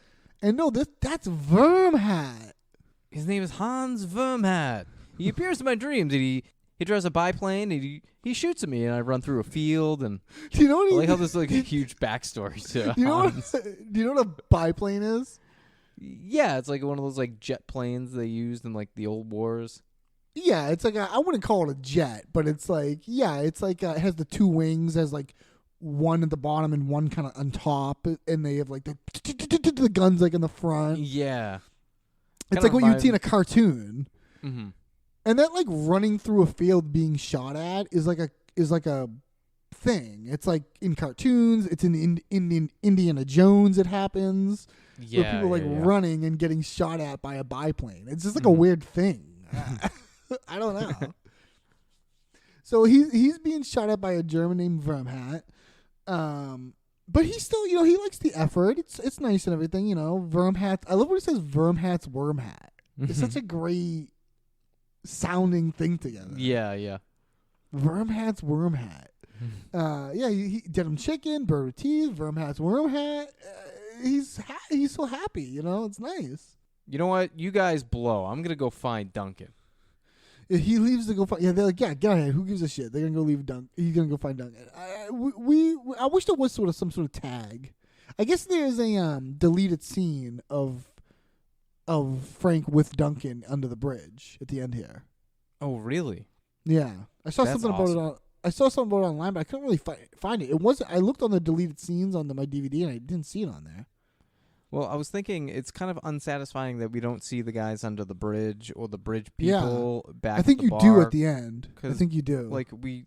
And no, that's Worm Hat. His name is Hans Wormhat. He appears in my dreams and he drives a biplane and he shoots at me and I run through a field and do you know what I like how there's like a huge backstory to Hans. Do you know what a biplane is? Yeah, it's like one of those like jet planes they used in like the old wars. Yeah, it's like I wouldn't call it a jet, but it's like it has the two wings, has like one at the bottom and one kind of on top, and they have like the guns like in the front. Yeah, it's like what you'd see in a cartoon. Mm-hmm. And that like running through a field being shot at is like a thing. It's like in cartoons. It's in Indiana Jones. It happens. Yeah, where people are running and getting shot at by a biplane. It's just like a weird thing. I don't know. So he's being shot at by a German named Wormhat. But he's still, he likes the effort. It's nice and everything, Wormhat. I love when he says Wormhat's Wormhat. It's such a great sounding thing together. Yeah. Wormhat's Wormhat. He denim chicken, bird with teeth, Wormhat's Wormhat. He's so happy, it's nice. You know what? You guys blow. I'm gonna go find Duncan. He leaves to go find. Yeah, they're like, yeah, get ahead. Who gives a shit? They're gonna go leave Duncan. He's gonna go find Duncan. I wish there was some sort of tag. I guess there's a deleted scene of Frank with Duncan under the bridge at the end here. Oh, really? Yeah, I saw That's something awesome. about it. I saw something about it online, but I couldn't really find it. It wasn't. I looked on the deleted scenes on my DVD, and I didn't see it on there. Well, I was thinking it's kind of unsatisfying that we don't see the guys under the bridge or the bridge people back. I think at the you bar, do at the end. I 'cause, think you do. Like we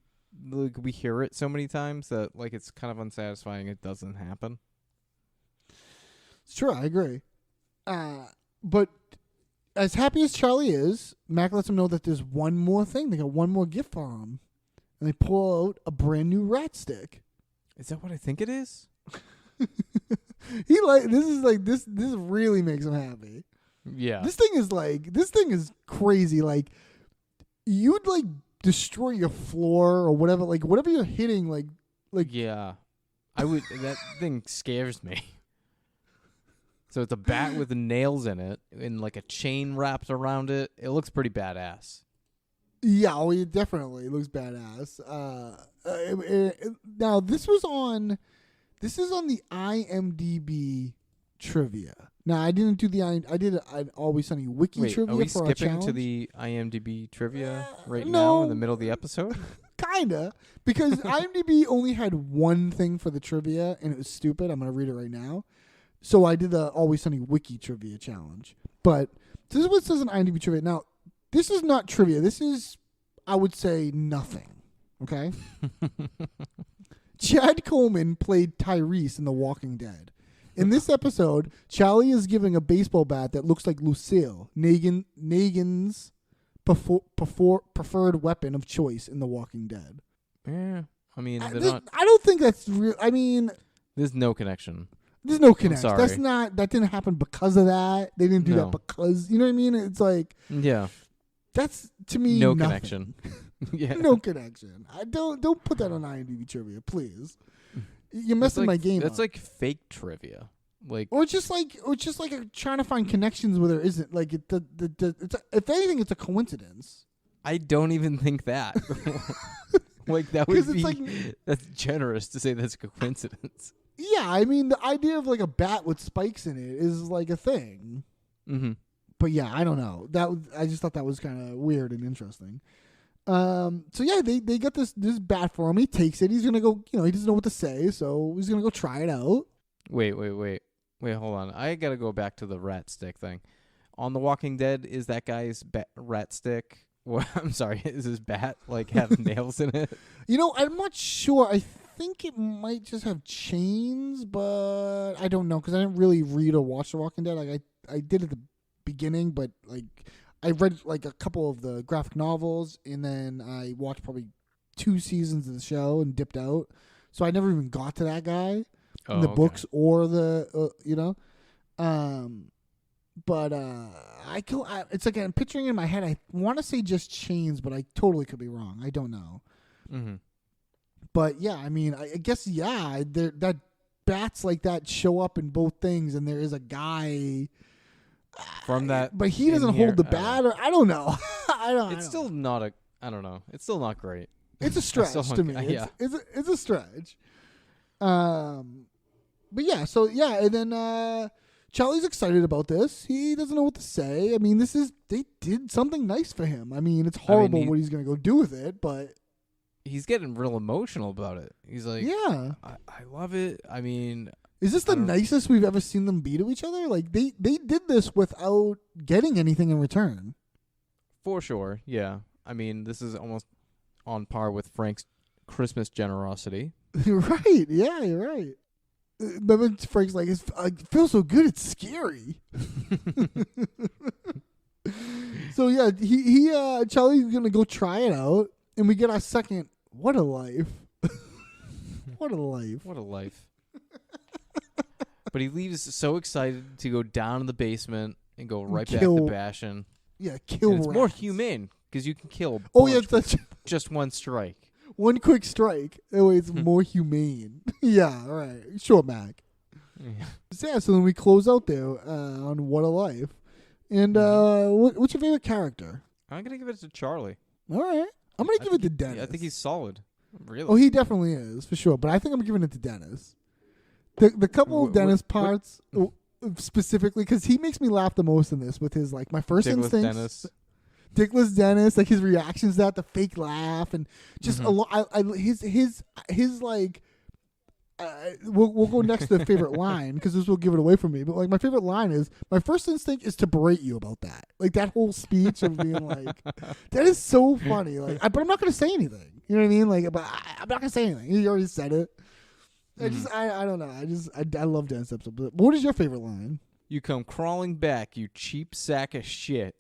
hear it so many times that like it's kind of unsatisfying. It doesn't happen. It's true. I agree. But as happy as Charlie is, Mac lets him know that there's one more thing. They got one more gift for him, and they pull out a brand new rat stick. Is that what I think it is? This really makes him happy. Yeah. This thing is crazy. Like you'd like destroy your floor or whatever, like whatever you're hitting, like yeah. I would. That thing scares me. So it's a bat with nails in it and like a chain wrapped around it. It looks pretty badass. Yeah, it definitely looks badass. Now this is on the IMDb trivia. Now I didn't do I did an Always Sunny wiki trivia. Are we for skipping our to the IMDb trivia right no. now in the middle of the episode? Kinda, because IMDb only had one thing for the trivia and it was stupid. I'm gonna read it right now. So I did the Always Sunny wiki trivia challenge. But this is what it says in IMDb trivia. Now this is not trivia. This is, I would say, nothing. Okay. Chad Coleman played Tyrese in The Walking Dead. In this episode, Charlie is giving a baseball bat that looks like Lucille, Negan's preferred weapon of choice in The Walking Dead. Yeah, I mean, I don't think that's real. I mean, there's no connection. There's no connection. I'm sorry. That didn't happen because of that. They didn't do that because, you know what I mean? It's like, yeah, that's to me no nothing. connection. Yeah, no connection. I don't put that on IMDb trivia, please. You're messing my game up. That's like fake trivia. Like, or just like trying to find connections where there isn't. Like, if anything, it's a coincidence. I don't even think that. Like, that would be like, that's generous to say that's a coincidence. Yeah, I mean, the idea of like a bat with spikes in it is like a thing. Mm-hmm. But yeah, I don't know. I just thought that was kind of weird and interesting. So yeah, they got this bat for him. He takes it. He's gonna go. He doesn't know what to say, so he's gonna go try it out. Wait, hold on. I gotta go back to the rat stick thing. On The Walking Dead, is that guy's rat stick? Well, I'm sorry, is his bat like have nails in it? I'm not sure. I think it might just have chains, but I don't know because I didn't really read or watch The Walking Dead. Like I did at the beginning, but like I read like a couple of the graphic novels, and then I watched probably 2 seasons of the show and dipped out. So I never even got to that guy in the books or the But it's like I'm picturing in my head. I want to say just chains, but I totally could be wrong. I don't know. Mm-hmm. But yeah, I mean, I guess that bats like that show up in both things, and there is a guy from that, but he doesn't hold the bat, or I don't know. It's still not a. I don't know. It's still not great. It's a stretch to me. Yeah, it's a stretch. But yeah, so yeah, and then Charlie's excited about this. He doesn't know what to say. I mean, they did something nice for him. I mean, it's horrible what he's gonna go do with it, but he's getting real emotional about it. He's like, yeah, I love it. I mean, is this the nicest we've ever seen them be to each other? Like they did this without getting anything in return. For sure, yeah. I mean, this is almost on par with Frank's Christmas generosity. Right, yeah, you're right. Remember Frank's like, it feels so good, it's scary. So yeah, he Charlie's gonna go try it out, and we get our second. What a life! What a life! What a life! But he leaves so excited to go down in the basement and go right back to bashing. Yeah, kill. It's more humane because you can kill. Oh yeah, that's just one strike. One quick strike. Oh, it's more humane. Yeah, all right. Sure, Mac. Yeah. So then we close out there on What a Life. And what's your favorite character? I'm gonna give it to Charlie. All right. I'm gonna give it to Dennis. I think he's solid. Really? Oh, he definitely is for sure. But I think I'm giving it to Dennis. The couple of Dennis parts specifically, because he makes me laugh the most in this with his like my first instincts. Dickless Dennis, like his reactions to that, the fake laugh, and just a lot. His like. We'll go next to the favorite line because this will give it away from me. But like my favorite line is my first instinct is to berate you about that. Like that whole speech of being like, that is so funny. Like, but I'm not going to say anything. You know what I mean? Like, but I'm not going to say anything. You already said it. I don't know. I love Dennis episode. But what is your favorite line? You come crawling back, you cheap sack of shit.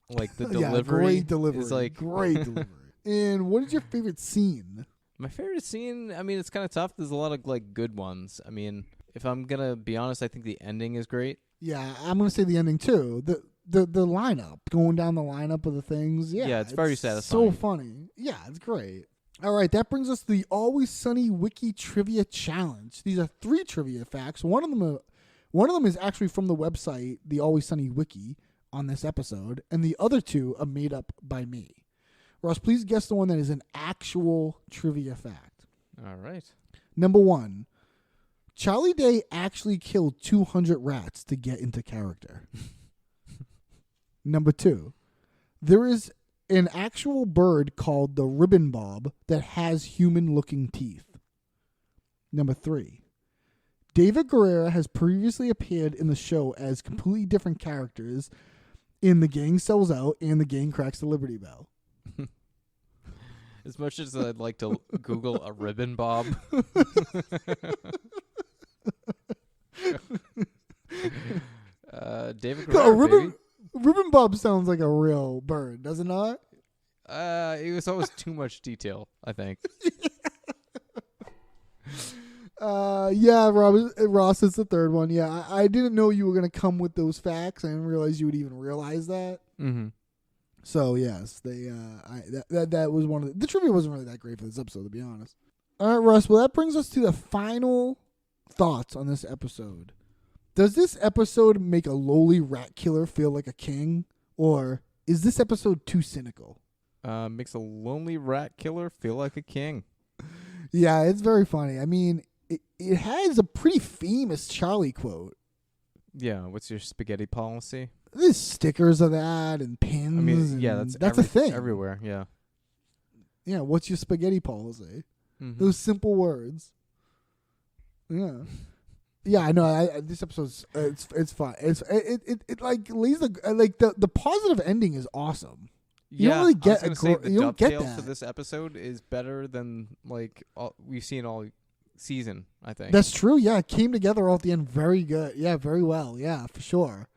Like the delivery. Yeah, great delivery. Is like great delivery. And what is your favorite scene? My favorite scene, I mean, it's kind of tough. There's a lot of like good ones. I mean, if I'm gonna be honest, I think the ending is great. Yeah, I'm gonna say the ending too. The lineup, going down the lineup of the things. Yeah, it's very satisfying. So funny. Yeah, it's great. All right, that brings us to the Always Sunny Wiki Trivia Challenge. These are 3 trivia facts. One of them is actually from the website, the Always Sunny Wiki, on this episode, and the other 2 are made up by me. Ross, please guess the one that is an actual trivia fact. All right. Number 1, Charlie Day actually killed 200 rats to get into character. Number 2, there is an actual bird called the ribbon bob that has human-looking teeth. Number 3, David Guerrera has previously appeared in the show as completely different characters in The Gang Sells Out and The Gang Cracks the Liberty Bell. As much as I'd like to Google a ribbon bob. David Guerrero, ribbon bob sounds like a real bird, does it not? It was always too much detail, I think. Yeah, Ross is the third one. Yeah, I didn't know you were going to come with those facts. I didn't realize you would even realize that. Mm-hmm. So yes, that was one of the trivia wasn't really that great for this episode, to be honest. All right, Russ. Well, that brings us to the final thoughts on this episode. Does this episode make a lowly rat killer feel like a king, or is this episode too cynical? Makes a lonely rat killer feel like a king. Yeah, it's very funny. I mean, it has a pretty famous Charlie quote. Yeah, what's your spaghetti policy? There's stickers of that and pins. I mean, yeah, that's a thing everywhere. Yeah. Yeah, what's your spaghetti policy? Mm-hmm. Those simple words. Yeah. Yeah, I know. This episode's it's fun. It like lays the positive ending is awesome. You don't really get the dovetail that. for this episode is better than like we've seen all season. I think that's true. Yeah, it came together all at the end. Very good. Yeah, very well. Yeah, for sure.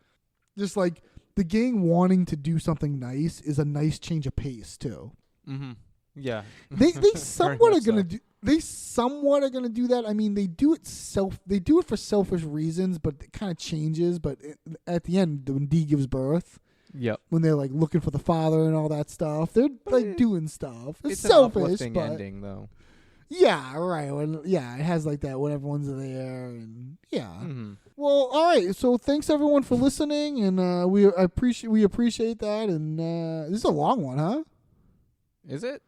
Just like the gang wanting to do something nice is a nice change of pace too. Mm-hmm. Yeah, they somewhat are gonna do. They somewhat are gonna do that. I mean, they do it for selfish reasons, but it kind of changes. But at the end, when Dee gives birth, yep, when they're like looking for the father and all that stuff, they're like doing stuff. It's selfish, an uplifting but ending though. Yeah, right. It has like that when everyone's there, and yeah. Mm-hmm. Well, all right. So thanks everyone for listening, and we appreciate that. And this is a long one, huh? Is it?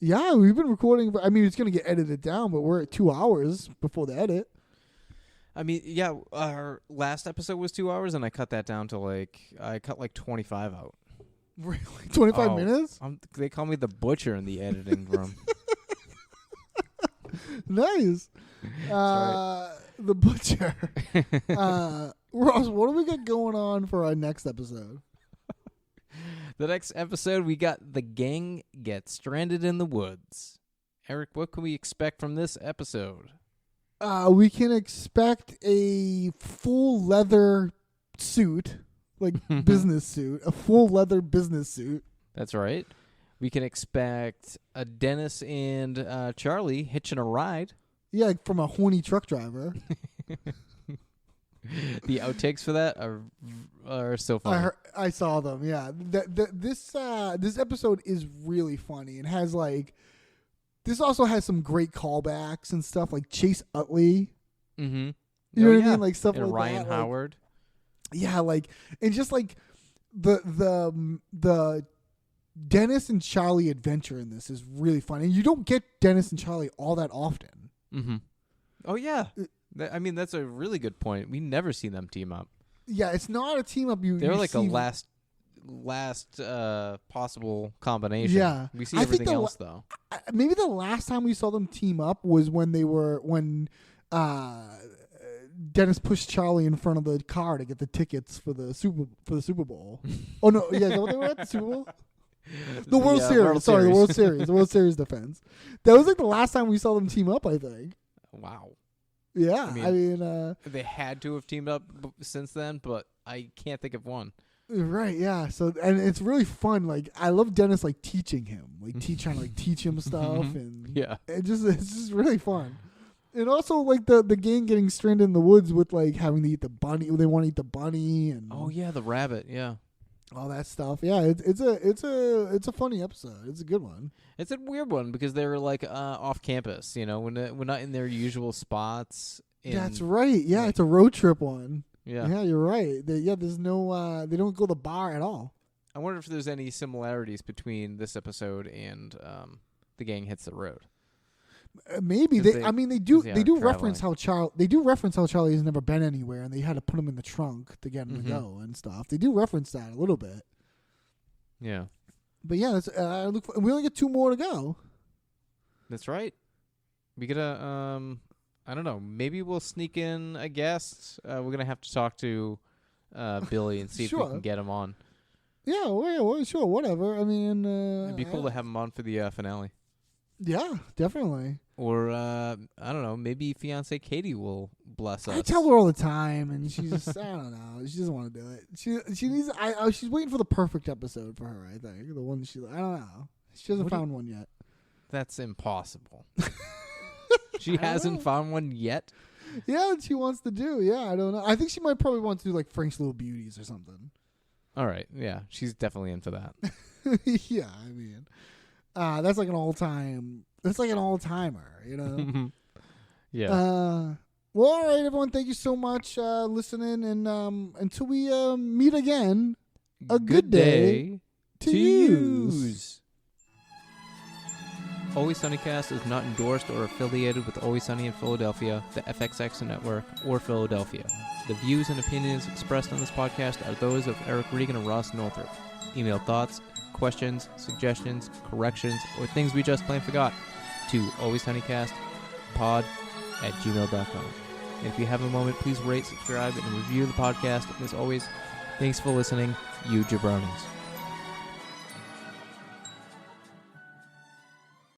Yeah, we've been recording. I mean, it's going to get edited down, but we're at 2 hours before the edit. I mean, yeah, our last episode was 2 hours, and I cut that down to I cut 25 out. Really? 25 minutes? They call me the butcher in the editing room. Nice. The butcher. Ross, what do we got going on for our next episode? The next episode, we got the gang gets stranded in the woods. Eric, what can we expect from this episode? We can expect a full leather suit, like business suit, a full leather business suit. That's right. We can expect a Dennis and Charlie hitching a ride. Yeah, from a horny truck driver. The outtakes for that are so funny. I saw them. Yeah, this episode is really funny and has this also has some great callbacks and stuff like Chase Utley. Mm-hmm. You know what I mean? Like stuff and like Ryan that. Howard. Yeah, and just the Dennis and Charlie adventure in this is really funny. And you don't get Dennis and Charlie all that often. Mm-hmm. Oh yeah. I mean, that's a really good point. We never see them team up. Yeah, it's not a team up. They're like a last possible combination. Yeah, we see everything else though. Maybe the last time we saw them team up was when Dennis pushed Charlie in front of the car to get the tickets for the Super Bowl. Oh no, yeah, is that what they were at the Super Bowl? The World Series. Sorry, the World Series. The World Series defense. That was the last time we saw them team up, I think. Wow. Yeah, I mean they had to have teamed up since then, but I can't think of one. Right, yeah. So, and it's really fun. I love Dennis teaching him, trying to teach him stuff, and yeah, it's just really fun. And also the gang getting stranded in the woods with having to eat the bunny. They want to eat the bunny, and oh yeah, the rabbit, yeah, all that stuff. Yeah, it's a funny episode. It's a good one. It's a weird one because they're off campus. You know, we're not in their usual spots. That's right. Yeah, it's a road trip one. Yeah, you're right. There's no. They don't go to the bar at all. I wonder if there's any similarities between this episode and the gang hits the road. Maybe they do reference how Charlie has never been anywhere, and they had to put him in the trunk to get him to go and stuff. They do reference that a little bit. Yeah, but yeah, that's, we only get 2 more to go. That's right. We get a I don't know. Maybe we'll sneak in a guest. We're gonna have to talk to Billy and see if we can get him on. Yeah, well, sure, whatever. I mean, it'd be cool to have him on for the finale. Yeah, definitely. Or I don't know. Maybe fiance Katie will bless us. I tell her all the time, and she's just I don't know. She doesn't want to do it. She needs. She's waiting for the perfect episode for her. I think the one I don't know. She hasn't found one yet. That's impossible. She hasn't found one yet? Yeah, she wants to do. Yeah, I don't know. I think she might probably want to do Frank's Little Beauties or something. All right. Yeah, she's definitely in for that. Yeah, I mean, that's an all-time. That's an all-timer, you know. Yeah. Well, all right, everyone. Thank you so much listening. And until we meet again, a good day to use. Always Sunnycast is not endorsed or affiliated with Always Sunny in Philadelphia, the FXX Network, or Philadelphia. The views and opinions expressed on this podcast are those of Eric Regan and Ross Northrop. Email thoughts, questions, suggestions, corrections, or things we just plain forgot to alwayssunnycastpod@gmail.com. And if you have a moment, please rate, subscribe, and review the podcast. And as always, thanks for listening, you jabronis.